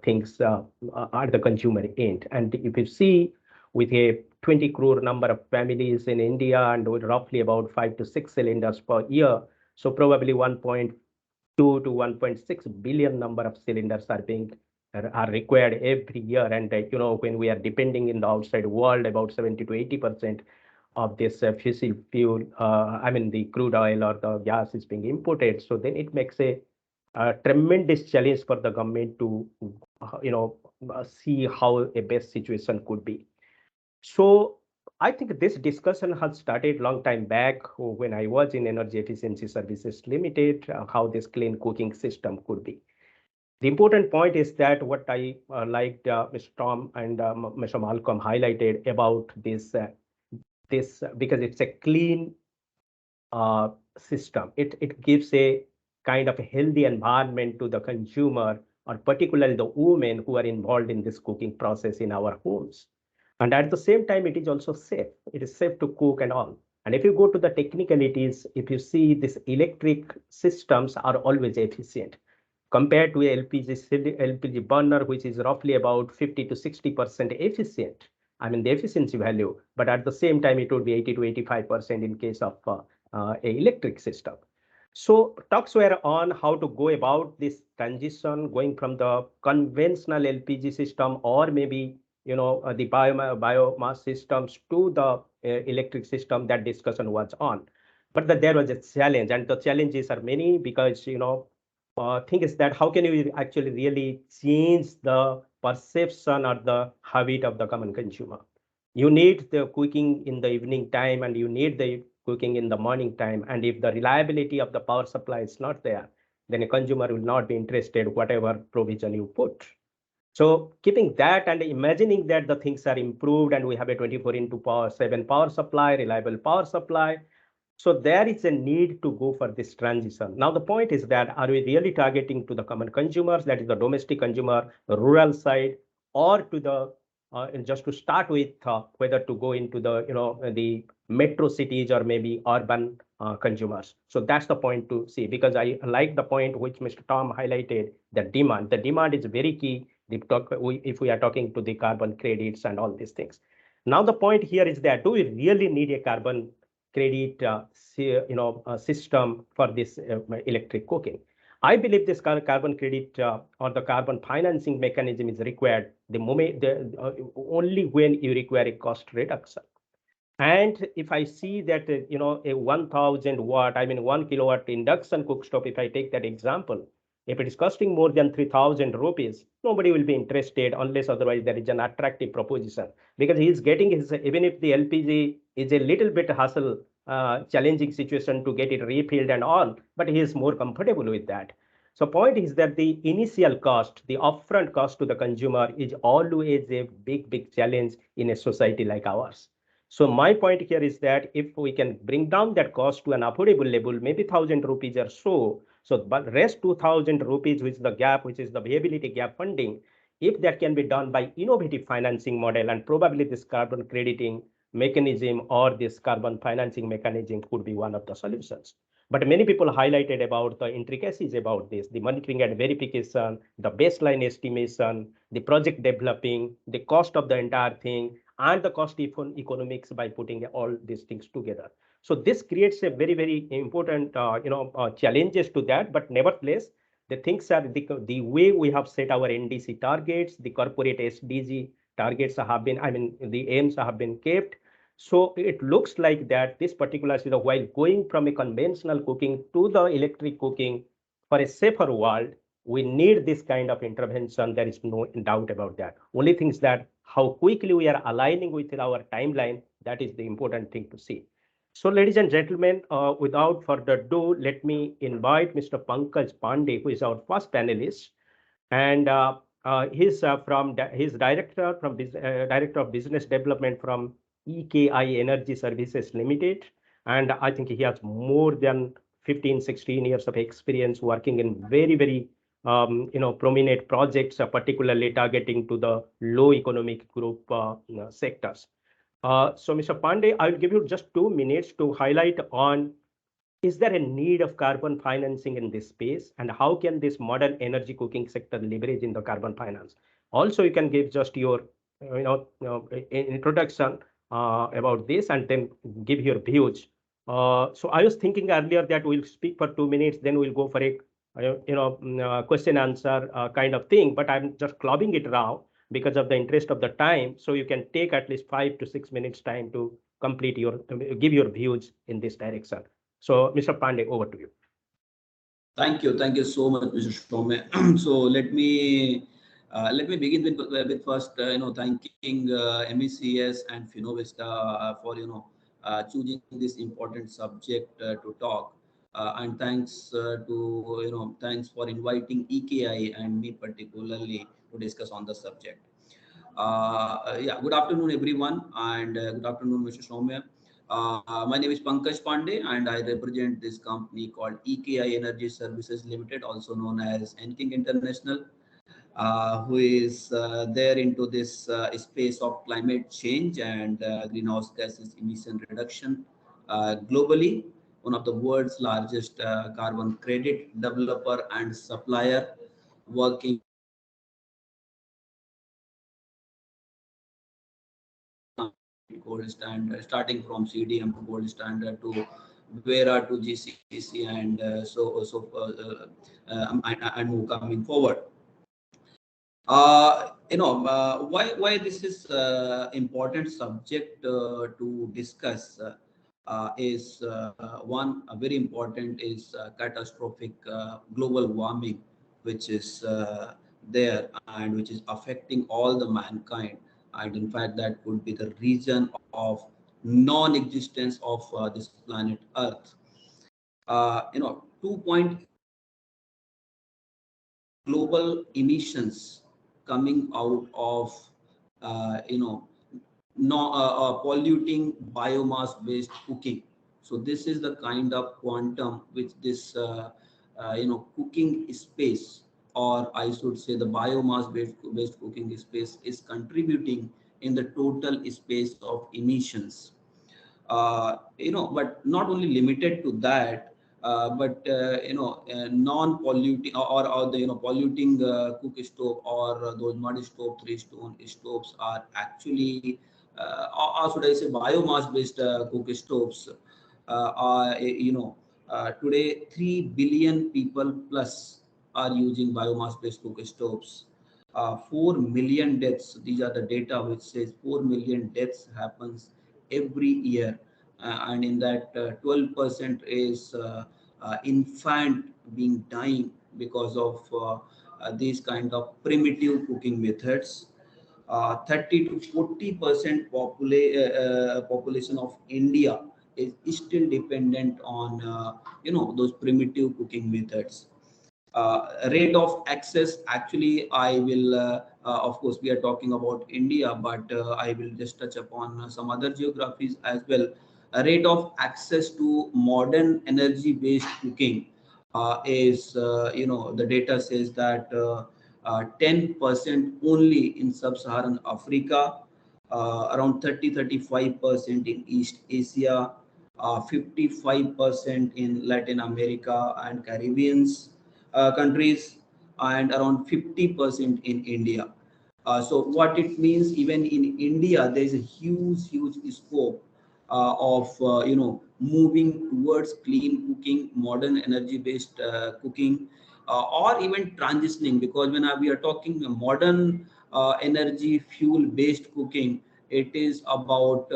things at the consumer end. And if you see, with a 20 crore number of families in India and with roughly about 5 to 6 cylinders per year, so probably 1.2 to 1.6 billion number of cylinders are required every year. And when we are depending in the outside world, about 70 to 80% of this fossil fuel, I mean the crude oil or the gas is being imported. So then it makes a tremendous challenge for the government to see how a best situation could be. So I think this discussion has started long time back when I was in Energy Efficiency Services Limited, how this clean cooking system could be. The important point is that what I liked Mr. Tom and Mr. Malcolm highlighted about this, because it's a clean system. It gives a kind of a healthy environment to the consumer, or particularly the women who are involved in this cooking process in our homes. And at the same time, it is also safe. It is safe to cook and all. And if you go to the technicalities, if you see these electric systems are always efficient compared to a LPG burner, which is roughly about 50 to 60% efficient. I mean, the efficiency value, but at the same time, it would be 80 to 85% in case of a electric system. So talks were on how to go about this transition, going from the conventional LPG system or maybe the biomass systems to the electric system. That discussion was on, but there was a challenge, and the challenges are many, because thing is that how can you actually really change the perception or the habit of the common consumer? You need the cooking in the evening time and you need the cooking in the morning time, and if the reliability of the power supply is not there, then a consumer will not be interested whatever provision you put. So keeping that and imagining that the things are improved and we have a 24/7 power supply, reliable power supply. So there is a need to go for this transition. Now, the point is that are we really targeting to the common consumers, that is the domestic consumer, the rural side, or to the just to start with whether to go into the metro cities or maybe urban consumers. So that's the point to see, because I like the point which Mr. Tom highlighted, the demand. The demand is very key. If we are talking to the carbon credits and all these things. Now, the point here is that do we really need a carbon credit system for this electric cooking? I believe this carbon credit or the carbon financing mechanism is required only when you require a cost reduction. And if I see that a 1,000 watt, I mean 1 kilowatt induction cookstop, if I take that example, if it is costing more than 3,000 rupees, nobody will be interested unless otherwise there is an attractive proposition, because he is getting his, even if the LPG is a little bit hassle, challenging situation to get it refilled and all, but he is more comfortable with that. So point is that the initial cost, the upfront cost to the consumer is always a big challenge in a society like ours. So my point here is that if we can bring down that cost to an affordable level, maybe 1,000 rupees or so, but rest 2,000 rupees, which is the gap, which is the viability gap funding, if that can be done by innovative financing model, and probably this carbon crediting mechanism or this carbon financing mechanism could be one of the solutions. But many people highlighted about the intricacies about this, the monitoring and verification, the baseline estimation, the project developing, the cost of the entire thing, and the cost economics by putting all these things together. So this creates a very important challenges to that. But nevertheless, the things are the way we have set our NDC targets, the corporate SDG targets have been, I mean, the aims have been kept. So it looks like that this particular system, while going from a conventional cooking to the electric cooking for a safer world, we need this kind of intervention. There is no doubt about that. Only thing is that how quickly we are aligning with our timeline, that is the important thing to see. So ladies and gentlemen, without further ado, let me invite Mr. Pankaj Pandey, who is our first panelist. And He's director of business development from EKI Energy Services Limited, and I think he has more than 15-16 years of experience working in very prominent projects, particularly targeting to the low economic group sectors. So Mr. Pandey, I'll give you just 2 minutes to highlight on, is there a need of carbon financing in this space, and how can this modern energy cooking sector leverage in the carbon finance? Also, you can give just your introduction about this, and then give your views. So I was thinking earlier that we'll speak for 2 minutes, then we'll go for a question answer kind of thing, but I'm just clubbing it around because of the interest of the time. So you can take at least 5 to 6 minutes time to complete give your views in this direction. So, Mr. Pandey, over to you. Thank you so much, Mr. Shome. So let me begin with first thanking MECS and Finovista for choosing this important subject to talk, and thanks for inviting EKI and me particularly to discuss on the subject. Yeah, good afternoon everyone, and good afternoon, Mr. Shome. My name is Pankaj Pandey, and I represent this company called EKI Energy Services Limited, also known as Enking International, who is there into this space of climate change and greenhouse gases emission reduction globally. One of the world's largest carbon credit developer and supplier, working gold standard, starting from CDM to gold standard to Vera to GCC, and and coming forward. Why this is important subject to discuss is one very important is catastrophic global warming, which is there and which is affecting all the mankind, and in fact that could be the reason of non-existence of this planet Earth. 2 global emissions coming out of polluting biomass based cooking. So this is the kind of quantum which this cooking space, or I should say the biomass based cooking space, is contributing in the total space of emissions. But not only limited to that, but non-polluting or the polluting cook stove, or those mud stove, 3-stone stoves are actually, or should I say biomass based cook stoves are today 3 billion people plus are using biomass based cook stoves. 4 million deaths, these are the data which says 4 million deaths happens every year, and in that 12% is infant being dying because of these kind of primitive cooking methods. 30 to 40% population of India is still dependent on those primitive cooking methods. Rate of access, actually I will of course we are talking about India, but I will just touch upon some other geographies as well. A rate of access to modern energy based cooking is the data says that 10% only in sub-Saharan Africa, around 30-35% in East Asia, 55% in Latin America and Caribbean's countries, and around 50% in India. So what it means, even in India, there is a huge scope of moving towards clean cooking, modern energy-based cooking, or even transitioning. Because when we are talking modern energy fuel-based cooking, it is about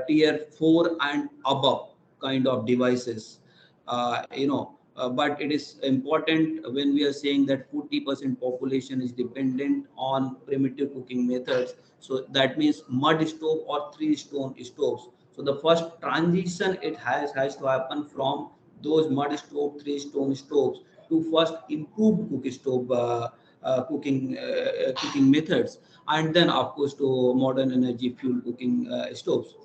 tier 4 and above kind of devices. But it is important when we are saying that 40% population is dependent on primitive cooking methods. So that means mud stove or 3-stone stoves. So the first transition it has to happen from those mud stove, 3-stone stoves to first improved cook stove cooking methods, and then of course to modern energy fuel cooking stoves.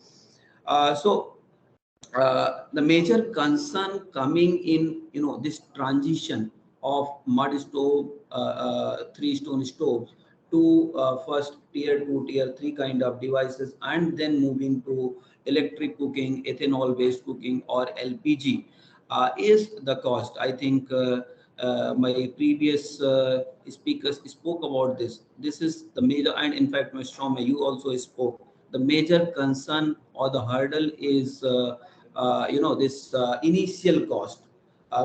The major concern coming in, this transition of mud stove, 3-stone stoves to first tier 2, tier 3 kind of devices, and then moving to electric cooking, ethanol based cooking, or LPG, is the cost. I think my previous speakers spoke about this. This is the major, and in fact, Mr. Shome, you also spoke. The major concern or the hurdle is this initial cost,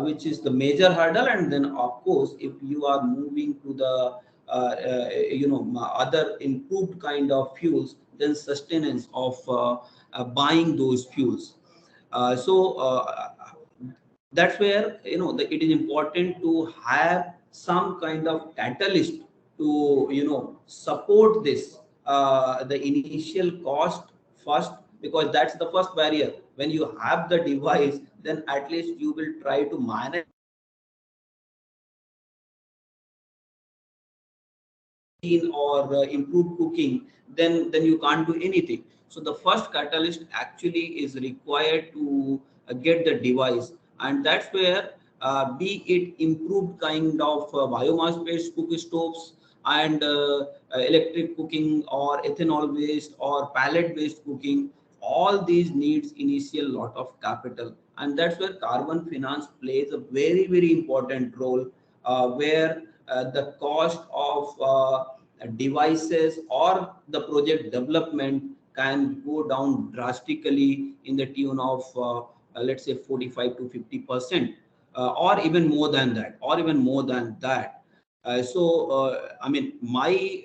which is the major hurdle. And then of course, if you are moving to the other improved kind of fuels, then sustenance of buying those fuels. That's where it is important to have some kind of catalyst to support this, the initial cost first, because that's the first barrier. When you have the device, then at least you will try to manage or improve cooking, then you can't do anything. So the first catalyst actually is required to get the device, and that's where be it improved kind of biomass based cook stoves, and electric cooking, or ethanol based, or pellet based cooking, all these needs initial lot of capital. And that's where carbon finance plays a very, very important role, where the cost of devices or the project development can go down drastically in the tune of let's say 45 to 50%, or even more than that, I mean, my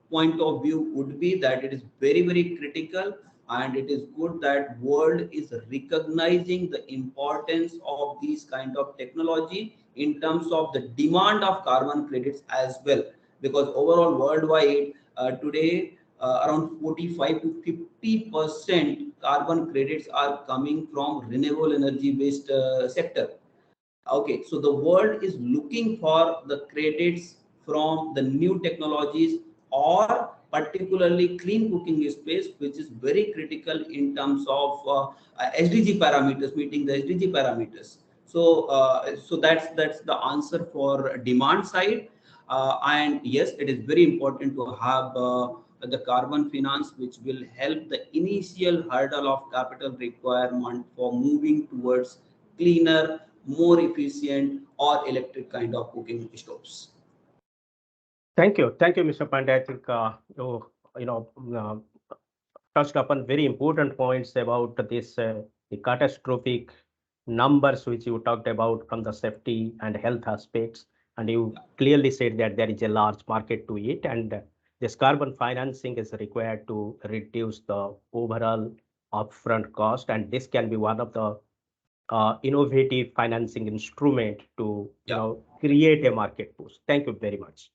point of view would be that it is very, very critical, and it is good that world is recognizing the importance of these kind of technology in terms of the demand of carbon credits as well, because overall worldwide today around 45 to 50% carbon credits are coming from renewable energy based sector. Okay, so the world is looking for the credits from the new technologies, or particularly clean cooking space, which is very critical in terms of SDG parameters, meeting the SDG parameters. So that's the answer for demand side. And yes, it is very important to have the carbon finance, which will help the initial hurdle of capital requirement for moving towards cleaner, more efficient, or electric kind of cooking stoves. Thank you, Mr. Pandey. I think touched upon very important points about this the catastrophic numbers which you talked about from the safety and health aspects, and you clearly said that there is a large market to it, and this carbon financing is required to reduce the overall upfront cost, and this can be one of the innovative financing instrument to create a market push. Thank you very much.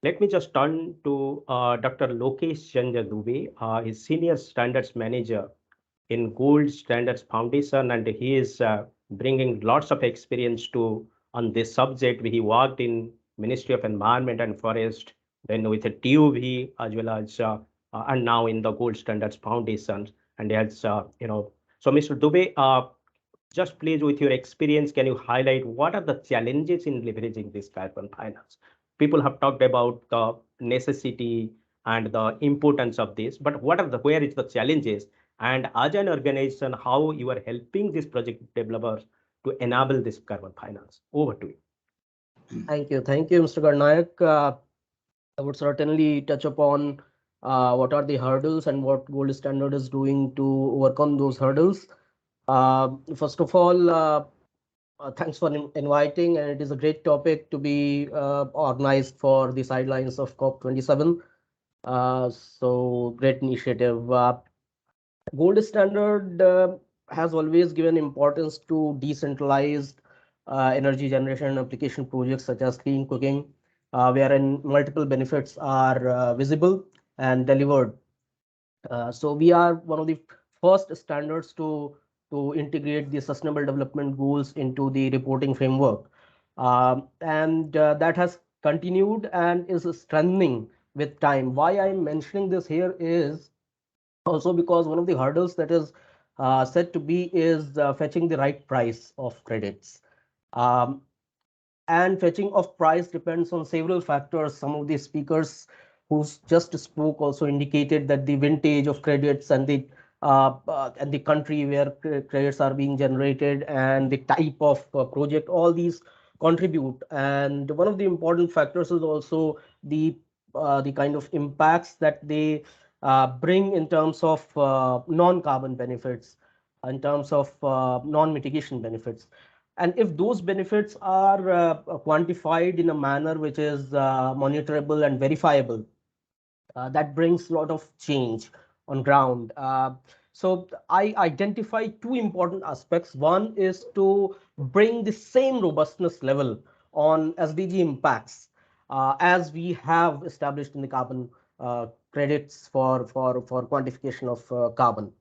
Let me just turn to Dr. Lokesh Chandra Dubey, his Senior Standards Manager in Gold Standards Foundation, and he is bringing lots of experience on this subject. He worked in Ministry of Environment and Forest, then with the TUV, as well as and now in the Gold Standards Foundation. And he has, so Mr. Dubey, just please, with your experience, can you highlight what are the challenges in leveraging this carbon finance? People have talked about the necessity and the importance of this, but where is the challenges? And as an organization, how you are helping these project developers to enable this carbon finance? Over to you. Thank you, Mr. Garnayak. I would certainly touch upon what are the hurdles and what Gold Standard is doing to overcome those hurdles. First of all, thanks for inviting, and it is a great topic to be organized for the sidelines of COP27. So great initiative. Gold Standard has always given importance to decentralized energy generation and application projects such as clean cooking, wherein multiple benefits are visible and delivered. So we are one of the first standards to integrate the sustainable development goals into the reporting framework. And that has continued and is strengthening with time. Why I'm mentioning this here is also because one of the hurdles that is said to be is fetching the right price of credits. Um, and fetching of price depends on several factors. Some of the speakers who just spoke also indicated that the vintage of credits and the country where credits are being generated and the type of project, all these contribute. And one of the important factors is also the kind of impacts that they bring in terms of non-carbon benefits, in terms of non-mitigation benefits. And if those benefits are quantified in a manner which is monitorable and verifiable, that brings a lot of change on ground. So I identify two important aspects. One is to bring the same robustness level on SDG impacts as we have established in the carbon credits for quantification of carbon.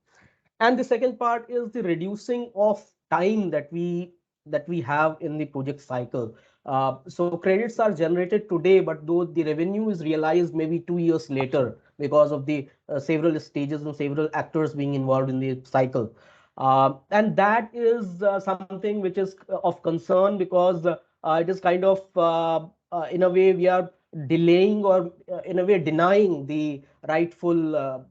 And the second part is the reducing of time that we have in the project cycle. So credits are generated today, but though the revenue is realized maybe 2 years later because of the several stages and several actors being involved in the cycle. And that is something which is of concern because it is kind of in a way we are delaying or in a way denying the rightful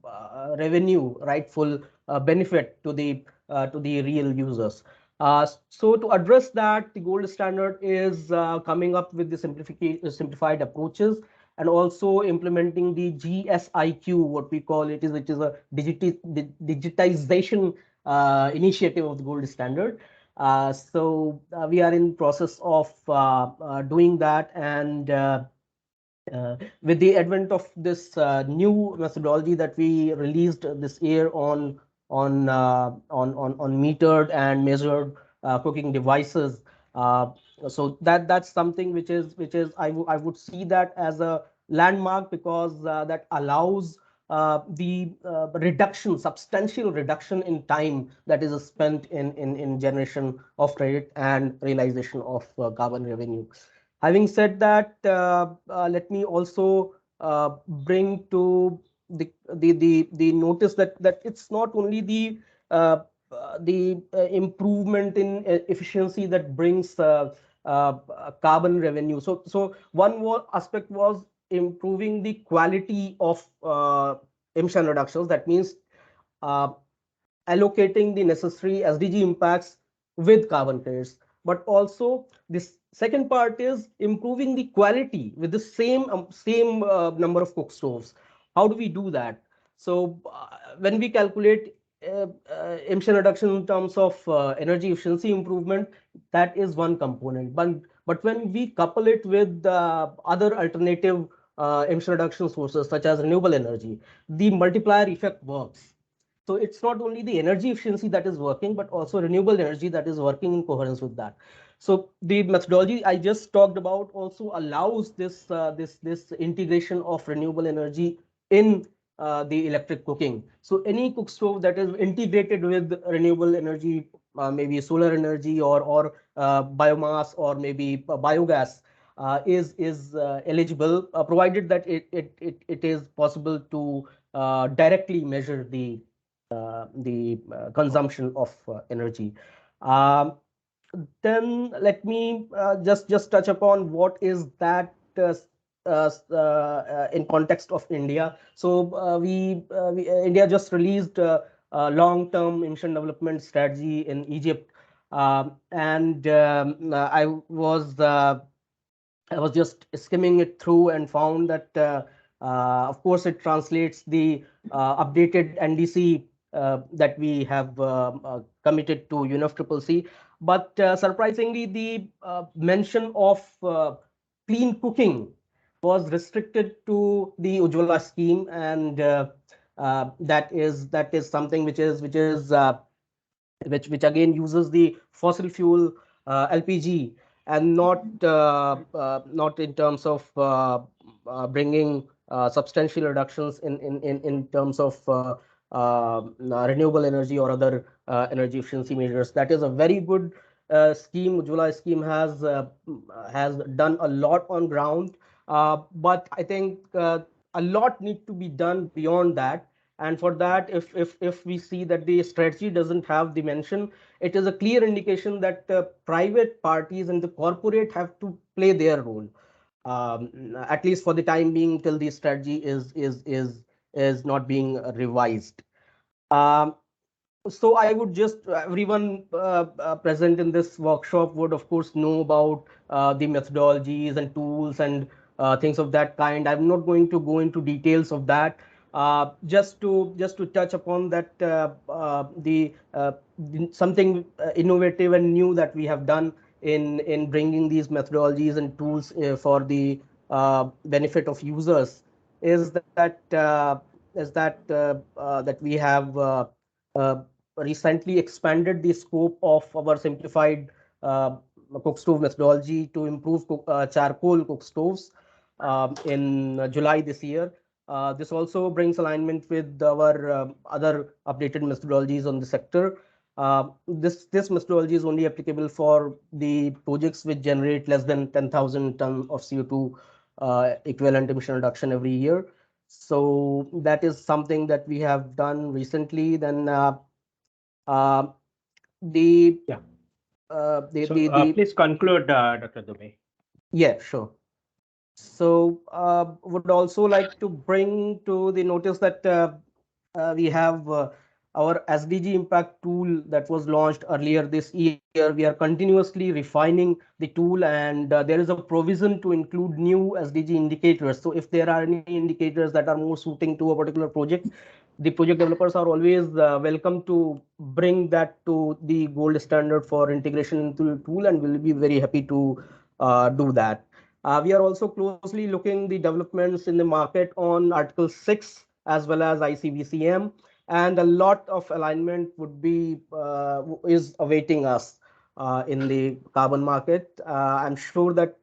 revenue, rightful benefit to the real users. So to address that, the gold standard is coming up with the simplified approaches and also implementing the GSIQ, what we call it is, which is a digitization initiative of the gold standard. So we are in process of doing that, and with the advent of this new methodology that we released this year on metered and measured cooking devices. So that's something which is I would see that as a landmark, because that allows the substantial reduction in time that is spent in generation of credit and realization of carbon revenue. Having said that, let me also bring to the notice that it's not only the improvement in efficiency that brings carbon revenue. So one more aspect was improving the quality of emission reductions. That means allocating the necessary SDG impacts with carbon credits. But also this second part is improving the quality with the same number of cook stoves. How do we do that? So when we calculate emission reduction in terms of energy efficiency improvement, that is one component. But when we couple it with other alternative emission reduction sources such as renewable energy, the multiplier effect works. So it's not only the energy efficiency that is working, but also renewable energy that is working in coherence with that. So the methodology I just talked about also allows this integration of renewable energy in the electric cooking. So any cook stove that is integrated with renewable energy, maybe solar energy or biomass or maybe biogas, is eligible, provided that it is possible to directly measure the consumption of energy. Then let me just touch upon what is that in context of India. So India just released a long-term emission development strategy in Egypt, and I was just skimming it through and found that of course it translates the updated NDC that we have committed to UNFCCC. But surprisingly, the mention of clean cooking was restricted to the Ujjwala scheme, and that is something which again uses the fossil fuel LPG, and not in terms of bringing substantial reductions in terms of renewable energy or other energy efficiency measures. That is a very good scheme. Ujjwala scheme has done a lot on ground. But I think a lot need to be done beyond that. And for that, if we see that the strategy doesn't have dimension, it is a clear indication that private parties and the corporate have to play their role, at least for the time being, till the strategy is not being revised. Um, so I would just, everyone present in this workshop would of course know about the methodologies and tools and things of that kind. I'm not going to go into details of that. Just to touch upon that, something innovative and new that we have done in bringing these methodologies and tools for the benefit of users is that we have uh, recently expanded the scope of our simplified cook stove methodology to improve charcoal cook stoves in July this year. This also brings alignment with our other updated methodologies on the sector. This methodology is only applicable for the projects which generate less than 10,000 tons of CO2 equivalent emission reduction every year. So that is something that we have done recently. Then the Yeah. Please conclude, Dr. Dubey. Yeah, sure. So would also like to bring to the notice that we have our SDG impact tool that was launched earlier this year. We are continuously refining the tool, and there is a provision to include new SDG indicators. So if there are any indicators that are more suiting to a particular project, the project developers are always welcome to bring that to the gold standard for integration into the tool, and we'll be very happy to do that. We are also closely looking the developments in the market on Article 6 as well as ICVCM, and a lot of alignment would be is awaiting us in the carbon market. I'm sure that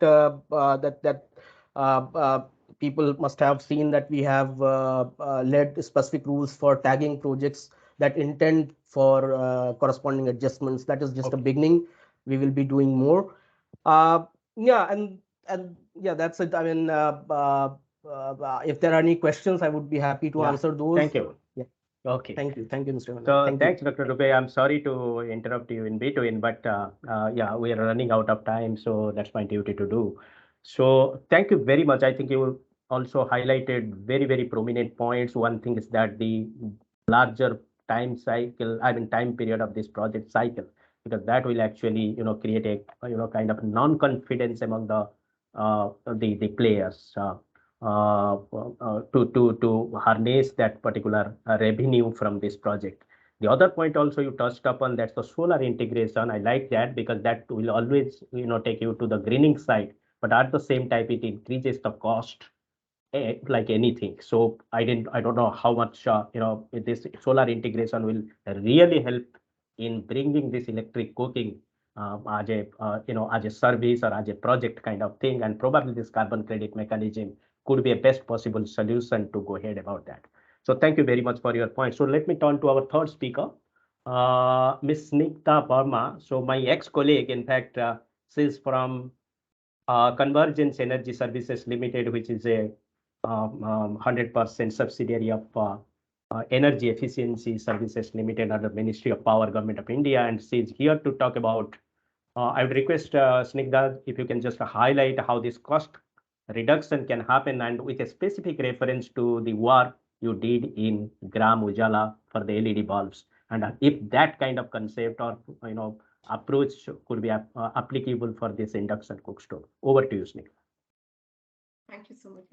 people must have seen that we have led specific rules for tagging projects that intend for corresponding adjustments. That is just a beginning. We will be doing more. Yeah, and yeah, that's it. I mean, if there are any questions, I would be happy to answer those. Thank you. Yeah. Okay. Thank you, Mr. Vinay. So thanks, Dr. Dubey. I'm sorry to interrupt you in between, but yeah, we are running out of time, so that's my duty to do. So thank you very much. I think you also highlighted very, very prominent points. One thing is that the larger time cycle, I mean, time period of this project cycle, because that will actually, create a, kind of non-confidence among the players to harness that particular revenue from this project. The other point also you touched upon, that's the solar integration. I like that because that will always, take you to the greening side, but at the same time, it increases the cost like anything. So I don't know how much, this solar integration will really help in bringing this electric cooking as a service or as a project kind of thing, and probably this carbon credit mechanism could be a best possible solution to go ahead about that. So thank you very much for your point. So let me turn to our third speaker, Ms. Snigdha Verma. So my ex-colleague, in fact, she's from Convergence Energy Services Limited, which is a 100% subsidiary of Energy Efficiency Services Limited under Ministry of Power, Government of India, and she's here to talk about. I would request Snigdha, if you can just highlight how this cost reduction can happen, and with a specific reference to the work you did in Gram Ujala for the LED bulbs, and if that kind of concept or approach could be applicable for this induction cook stove. Over to you, Snigdha. Thank you so much,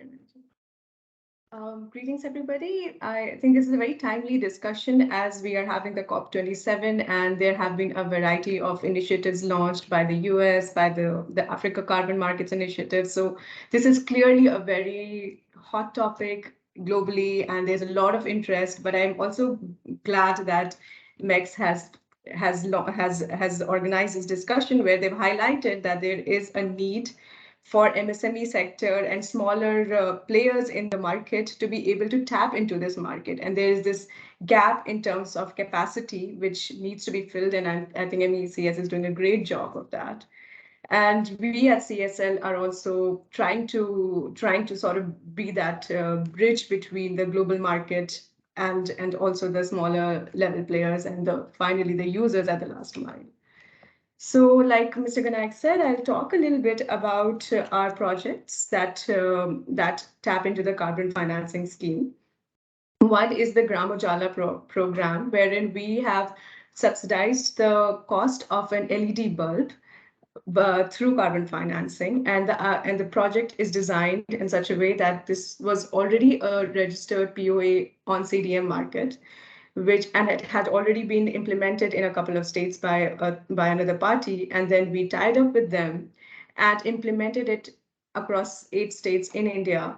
greetings, everybody. I think this is a very timely discussion as we are having the COP27, and there have been a variety of initiatives launched by the US, by the Africa Carbon Markets Initiative. So this is clearly a very hot topic globally, and there's a lot of interest. But I'm also glad that MEX has organized this discussion where they've highlighted that there is a need for MSME sector and smaller players in the market to be able to tap into this market. And there is this gap in terms of capacity, which needs to be filled. And I think MECS is doing a great job of that. And we at CSL are also trying to sort of be that bridge between the global market and also the smaller level players and finally the users at the last mile. So like Mr. Ganaik said, I'll talk a little bit about our projects that tap into the carbon financing scheme. One is the Gram Ujala program, wherein we have subsidized the cost of an LED bulb through carbon financing, and the project is designed in such a way that this was already a registered POA on CDM market, and it had already been implemented in a couple of states by another party, and then we tied up with them and implemented it across 8 states in India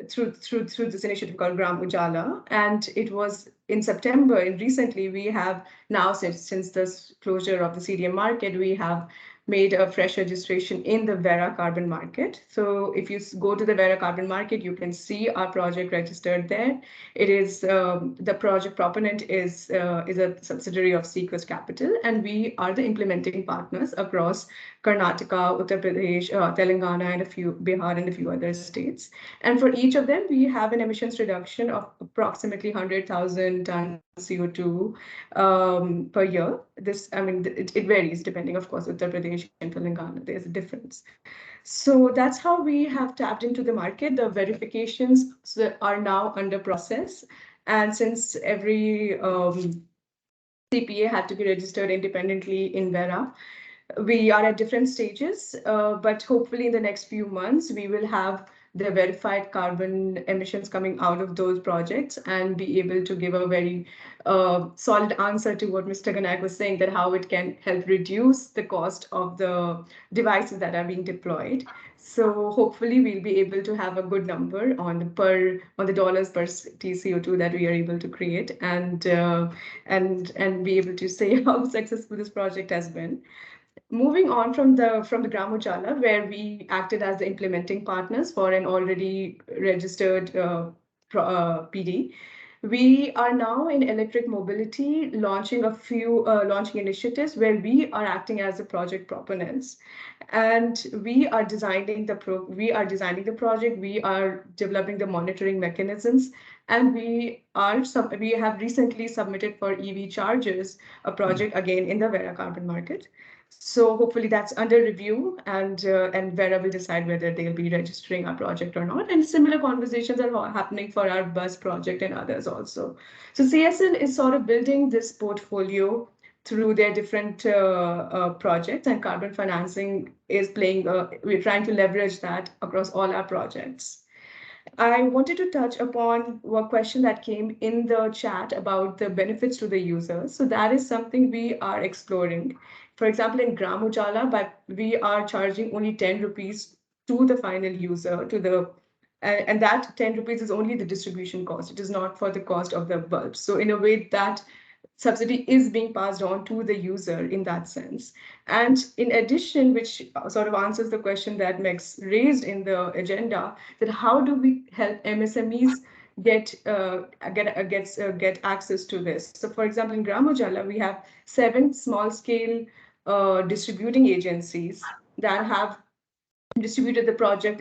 through this initiative called Gram Ujala. And it was in September, and recently we have now, since the closure of the CDM market, we have made a fresh registration in the Vera carbon market. So if you go to the Vera carbon market, you can see our project registered there. It is the project proponent is a subsidiary of Sequest Capital, and we are the implementing partners across Karnataka, Uttar Pradesh, Telangana, and Bihar and a few other states. And for each of them, we have an emissions reduction of approximately 100,000 tons CO2 per year. It varies depending, of course, Uttar Pradesh and Telangana, there's a difference. So that's how we have tapped into the market. The verifications are now under process. And since every CPA had to be registered independently in Vera, we are at different stages, but hopefully in the next few months, we will have the verified carbon emissions coming out of those projects and be able to give a very solid answer to what Mr. Ganaik was saying, that how it can help reduce the cost of the devices that are being deployed. So hopefully we'll be able to have a good number on the dollars per TCO2 that we are able to create, and be able to say how successful this project has been. Moving on from the Gram Ujala, where we acted as the implementing partners for an already registered PD, we are now in electric mobility launching initiatives where we are acting as the project proponents, and we are designing the project, we are developing the monitoring mechanisms, and we have recently submitted for EV chargers a project again in the Vera carbon market. So hopefully that's under review, and Vera will decide whether they'll be registering our project or not. And similar conversations are happening for our bus project and others also. So CSL is sort of building this portfolio through their different projects, and carbon financing is playing, we're trying to leverage that across all our projects. I wanted to touch upon a question that came in the chat about the benefits to the users. So that is something we are exploring. For example, in Gram Ujala, we are charging only 10 rupees to the final user, and that 10 rupees is only the distribution cost. It is not for the cost of the bulb. So in a way, that subsidy is being passed on to the user in that sense. And in addition, which sort of answers the question that Megs raised in the agenda, that how do we help MSMEs get access to this? So for example, in Gram Ujala, we have 7 small-scale distributing agencies that have distributed the project,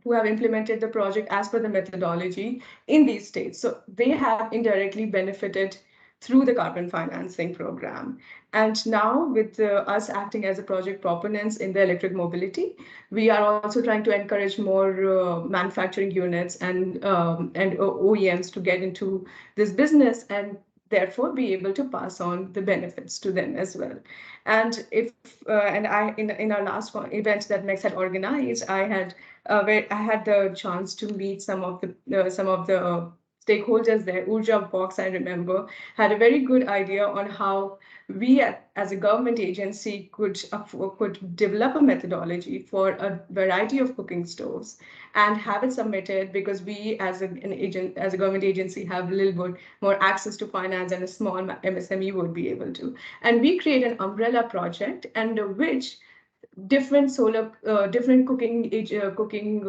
who have implemented the project as per the methodology in these states. So they have indirectly benefited through the carbon financing program. And now with us acting as a project proponents in the electric mobility, we are also trying to encourage more manufacturing units and OEMs to get into this business, and therefore be able to pass on the benefits to them as well. And in our last event that Mex had organized, I had the chance to meet some of the stakeholders there. Urja Box, I remember, had a very good idea on how we as a government agency could develop a methodology for a variety of cooking stoves and have it submitted, because we as a government agency have a little bit more access to finance and a small MSME would be able to. And we create an umbrella project under which different cooking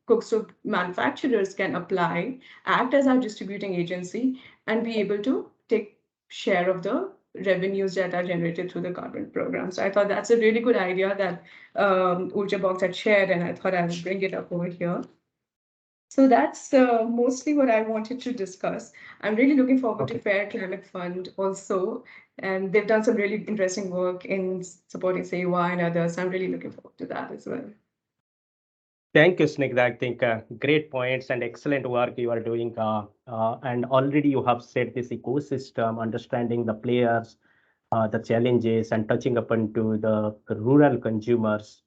cook stove manufacturers can apply, act as our distributing agency, and be able to take share of the revenues that are generated through the carbon program. So I thought that's a really good idea that Urja Box had shared, and I thought I would bring it up over here. So that's mostly what I wanted to discuss. I'm really looking forward to Fair Climate Fund also, and they've done some really interesting work in supporting SEWA and others. So I'm really looking forward to that as well. Thank you, Snigdha. I think great points and excellent work you are doing. And already you have set this ecosystem, understanding the players, the challenges, and touching upon to the rural consumers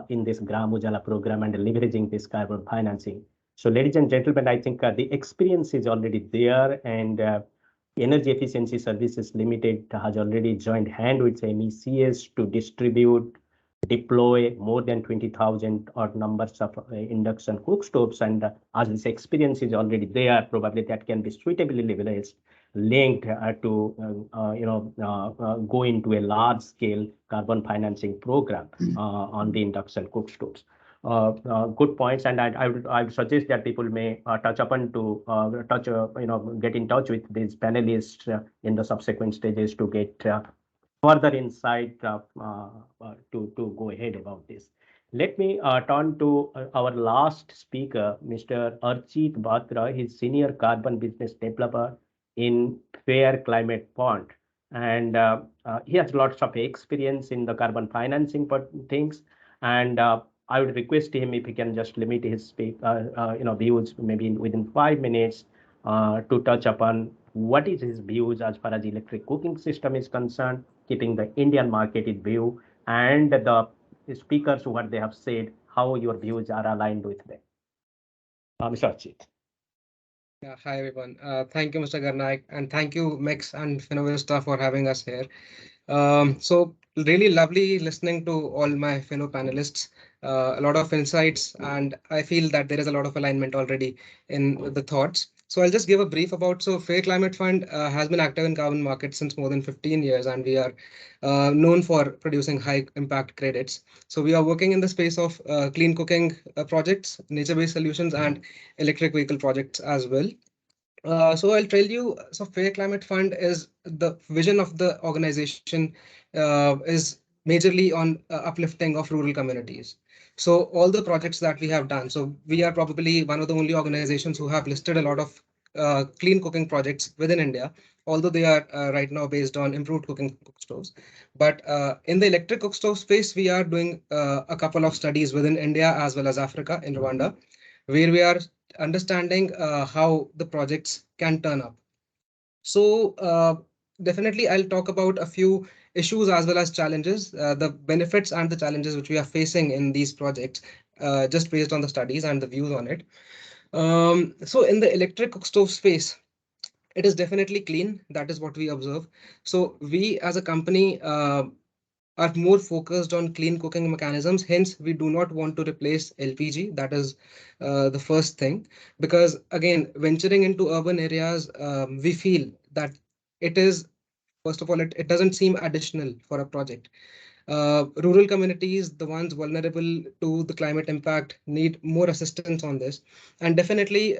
in this Gram Ujala program and leveraging this carbon financing. So, ladies and gentlemen, I think the experience is already there, and Energy Efficiency Services Limited has already joined hand with MECS to distribute, deploy more than 20,000 odd numbers of induction cookstoves. And as this experience is already there, probably that can be suitably leveraged, linked to go into a large-scale carbon financing program on the induction cookstoves. Good points, and I would suggest that people may touch upon to get in touch with these panelists in the subsequent stages to get further insight to go ahead about this. Let me turn to our last speaker, Mr. Archit Batra. He's Senior Carbon Business Developer in Fair Climate Fund, and he has lots of experience in the carbon financing things. And I would request him if he can just limit his views maybe within 5 minutes to touch upon what is his views as far as electric cooking system is concerned, keeping the Indian market in view, and the speakers what they have said, how your views are aligned with them. Mr. Archit. Yeah, hi everyone. Thank you, Mr. Garnaik, and thank you, Mix and Finovista, for having us here. So really lovely listening to all my fellow panelists. A lot of insights, and I feel that there is a lot of alignment already in the thoughts. So I'll just give a brief about. So Fair Climate Fund has been active in carbon markets since more than 15 years, and we are known for producing high impact credits. So we are working in the space of clean cooking projects, nature-based solutions, and electric vehicle projects as well. So I'll tell you, so Fair Climate Fund is the vision of the organization is majorly on uplifting of rural communities. So all the projects that we have done, so we are probably one of the only organizations who have listed a lot of clean cooking projects within India, although they are right now based on improved cooking cookstoves. But in the electric cookstove space, we are doing a couple of studies within India as well as Africa in Rwanda, where we are understanding how the projects can turn up. So definitely I'll talk about a few issues as well as challenges, the benefits and the challenges which we are facing in these projects, just based on the studies and the views on it. So in the electric cookstove space, it is definitely clean. That is what we observe. So we as a company are more focused on clean cooking mechanisms. Hence, we do not want to replace LPG. That is the first thing, because again, venturing into urban areas, we feel that it is, first of all, it doesn't seem additional for a project. Rural communities, the ones vulnerable to the climate impact, need more assistance on this. And definitely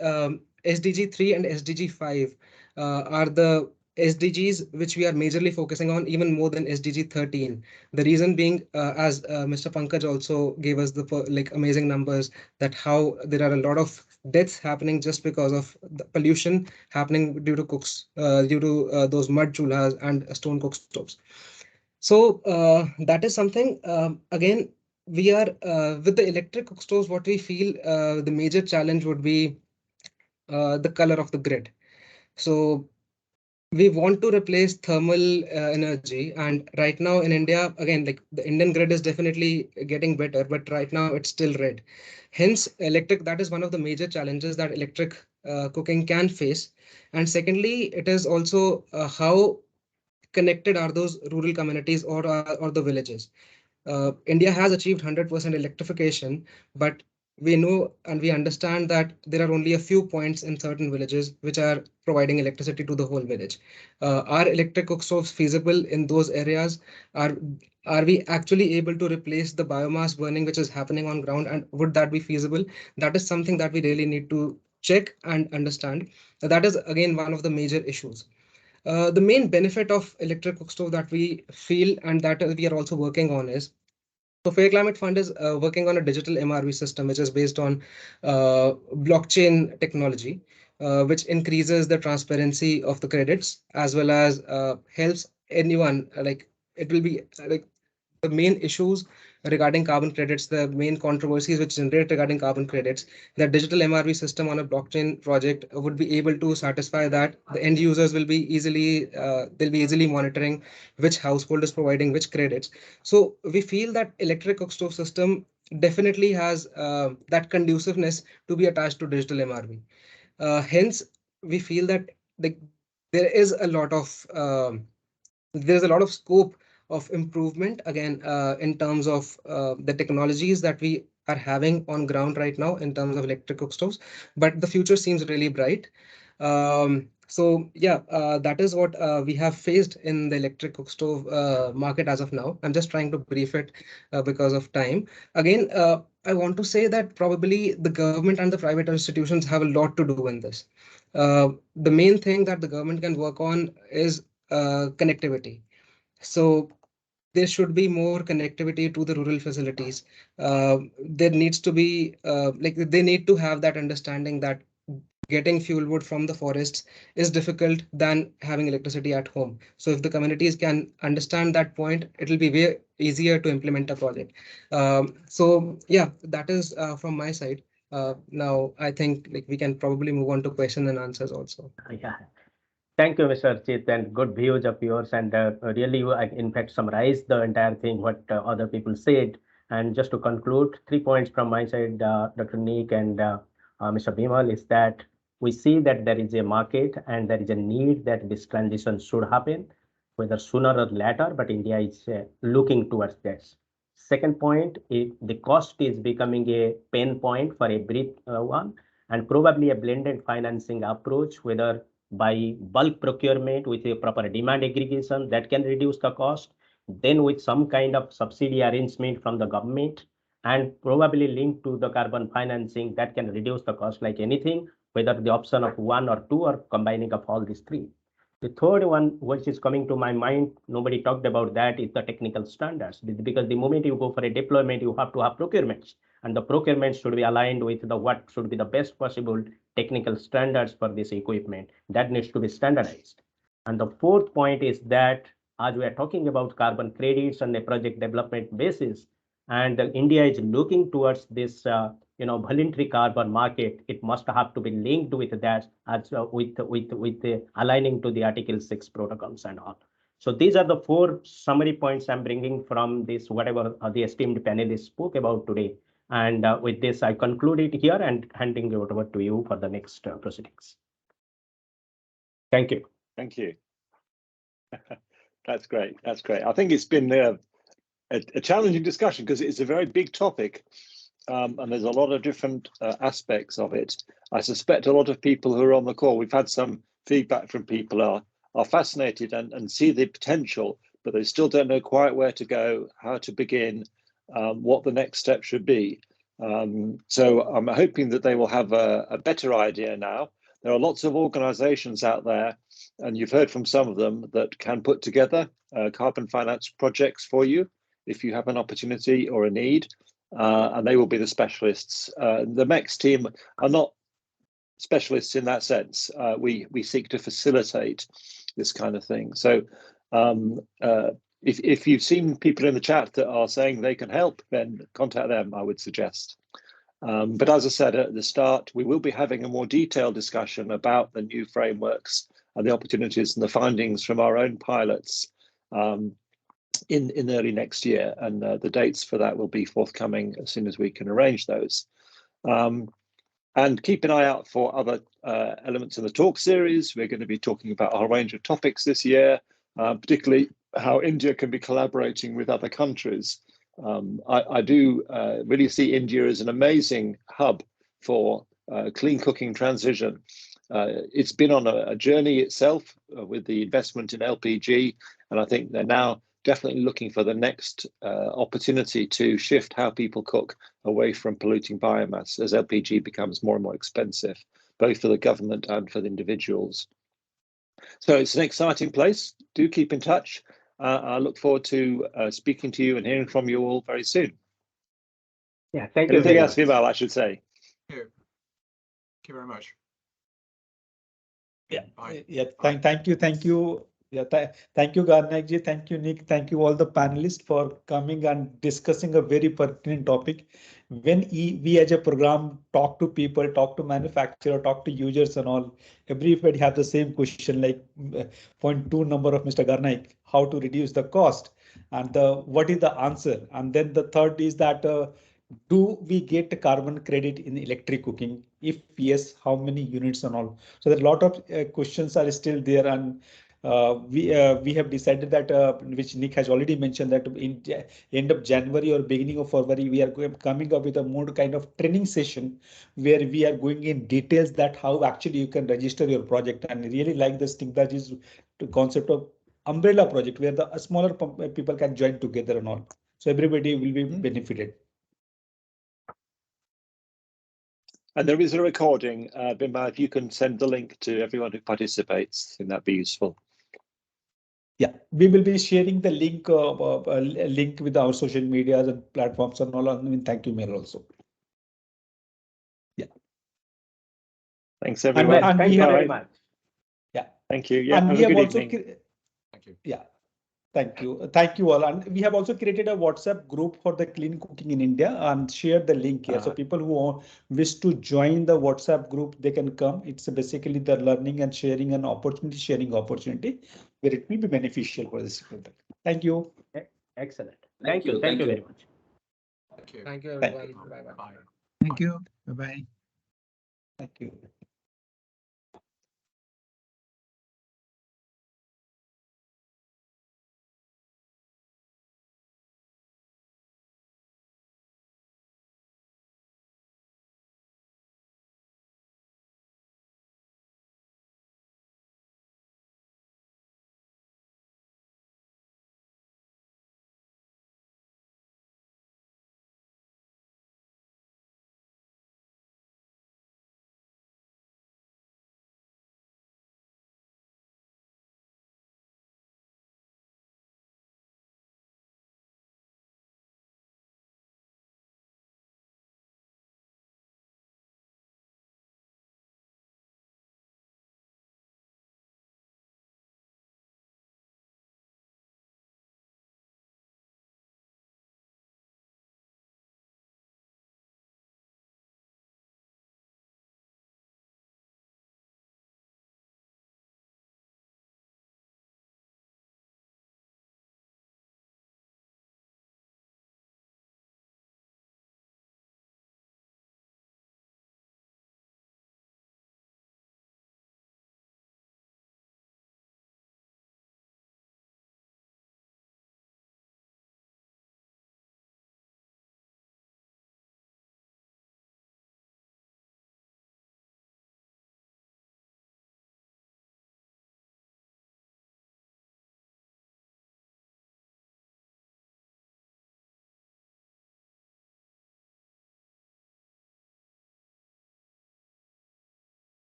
SDG 3 and SDG 5 are the SDGs which we are majorly focusing on, even more than SDG 13. The reason being, as Mr. Pankaj also gave us the amazing numbers, that how there are a lot of deaths happening just because of the pollution happening due to those mud chulhas and stone cook stoves. So that is something, again, we are with the electric cook stoves, what we feel the major challenge would be the color of the grid. So we want to replace thermal energy, and right now in India, again, like the Indian grid is definitely getting better, but right now it's still red. Hence, electric, that is one of the major challenges that electric cooking can face. And secondly, it is also how connected are those rural communities or the villages. India has achieved 100% electrification, but we know and we understand that there are only a few points in certain villages which are providing electricity to the whole village. Are electric cook stoves feasible in those areas? Are we actually able to replace the biomass burning which is happening on ground, and would that be feasible? That is something that we really need to check and understand. That is again one of the major issues. The main benefit of electric cook stove that we feel and that we are also working on is, so Fair Climate Fund is working on a digital MRV system, which is based on blockchain technology, which increases the transparency of the credits as well as helps anyone, like it will be like the main issues regarding carbon credits, the main controversies which generate regarding carbon credits, the digital MRV system on a blockchain project would be able to satisfy that. The end users will be easily, they'll be easily monitoring which household is providing which credits. So we feel that electric cook stove system definitely has that conduciveness to be attached to digital MRV. Hence, we feel that the, there is a lot of there's a lot of scope of improvement again in terms of the technologies that we are having on ground right now in terms of electric cook stoves, but the future seems really bright. So yeah, that is what we have faced in the electric cook stove market as of now. I'm just trying to brief it because of time. Again, I want to say that probably the government and the private institutions have a lot to do in this. The main thing that the government can work on is connectivity. So there should be more connectivity to the rural facilities. There needs to be like they need to have that understanding that getting fuel wood from the forests is difficult than having electricity at home. So if the communities can understand that point, it will be way easier to implement a project. So yeah, that is from my side. Now I think like we can probably move on to question and answers also. Yeah. Thank you, Mr. Archit, and good views of yours. And really, you, in fact, summarized the entire thing, what other people said. And just to conclude, 3 points from my side, Dr. Nick and Mr. Bimal, is that we see that there is a market and there is a need that this transition should happen, whether sooner or later, but India is looking towards this. Second point, the cost is becoming a pain point for everyone, and probably a blended financing approach, whether by bulk procurement with a proper demand aggregation that can reduce the cost, then with some kind of subsidy arrangement from the government, and probably linked to the carbon financing that can reduce the cost like anything, whether the option of one or two or combining of all these three. The third one, which is coming to my mind, nobody talked about that, is the technical standards. Because the moment you go for a deployment, you have to have procurements, and the procurement should be aligned with the what should be the best possible technical standards for this equipment. That needs to be standardized. And the fourth point is that as we are talking about carbon credits on a project development basis, and India is looking towards this voluntary carbon market, it must have to be linked with that as with aligning to the Article 6 protocols and all. So these are the 4 summary points I'm bringing from this, whatever the esteemed panelists spoke about today. And with this, I conclude it here and handing it over to you for the next proceedings. Thank you. Thank you. That's great. That's great. I think it's been a challenging discussion because it's a very big topic, and there's a lot of different aspects of it. I suspect a lot of people who are on the call, we've had some feedback from people are fascinated and see the potential, but they still don't know quite where to go, how to begin, what the next step should be. So I'm hoping that they will have a better idea now. There are lots of organizations out there, and you've heard from some of them, that can put together carbon finance projects for you if you have an opportunity or a need, and they will be the specialists. The MEX team are not specialists in that sense. We seek to facilitate this kind of thing. So if you've seen people in the chat that are saying they can help, then contact them, I would suggest. But as I said at the start, we will be having a more detailed discussion about the new frameworks and the opportunities and the findings from our own pilots in early next year. And the dates for that will be forthcoming as soon as we can arrange those. And keep an eye out for other elements in the talk series. We're going to be talking about a whole range of topics this year, particularly how India can be collaborating with other countries. I do really see India as an amazing hub for clean cooking transition. It's been on a journey itself with the investment in LPG, and I think they're now definitely looking for the next opportunity to shift how people cook away from polluting biomass as LPG becomes more and more expensive, both for the government and for the individuals. So it's an exciting place. Do keep in touch. I look forward to speaking to you and hearing from you all very soon. Yeah, thank you Anything very else, much. Vimal, I should say? Thank you very much. Yeah, Bye. yeah. Thank you. Yeah, thank you, Garnaik ji. Thank you, Nick. Thank you, all the panelists for coming and discussing a very pertinent topic. When we as a program talk to people, talk to manufacturer, talk to users and all, everybody have the same question like point 2 number of Mr. Garnaik, how to reduce the cost, and what is the answer? And then the third is that do we get carbon credit in electric cooking? If yes, how many units and all? So there are a lot of questions are still there, and we have decided that which Nick has already mentioned, that in end of January or beginning of February we are coming up with a more kind of training session where we are going in details that how actually you can register your project. And really like this thing that is the concept of umbrella project where the smaller people can join together and all. So everybody will be benefited. And there is a recording, Bimba, if you can send the link to everyone who participates, I think that'd be useful. Yeah, we will be sharing the link link with our social medias and platforms and all. And thank you, Mayor, also. Yeah. Thanks, everyone. And Thank we you have, very much. yeah. Thank you. Yeah, And have we a have good also, evening. Thank you. yeah. Thank you. Thank you all. And we have also created a WhatsApp group for the clean cooking in India and share the link here. So people who wish to join the WhatsApp group, they can come. It's basically the learning and sharing and opportunity sharing opportunity where it will be beneficial for this people. Thank you. Excellent. Thank you. Thank you very much. Thank you. Thank you, Thank everyone. Bye bye. Bye. Thank you. Bye-bye. Thank you.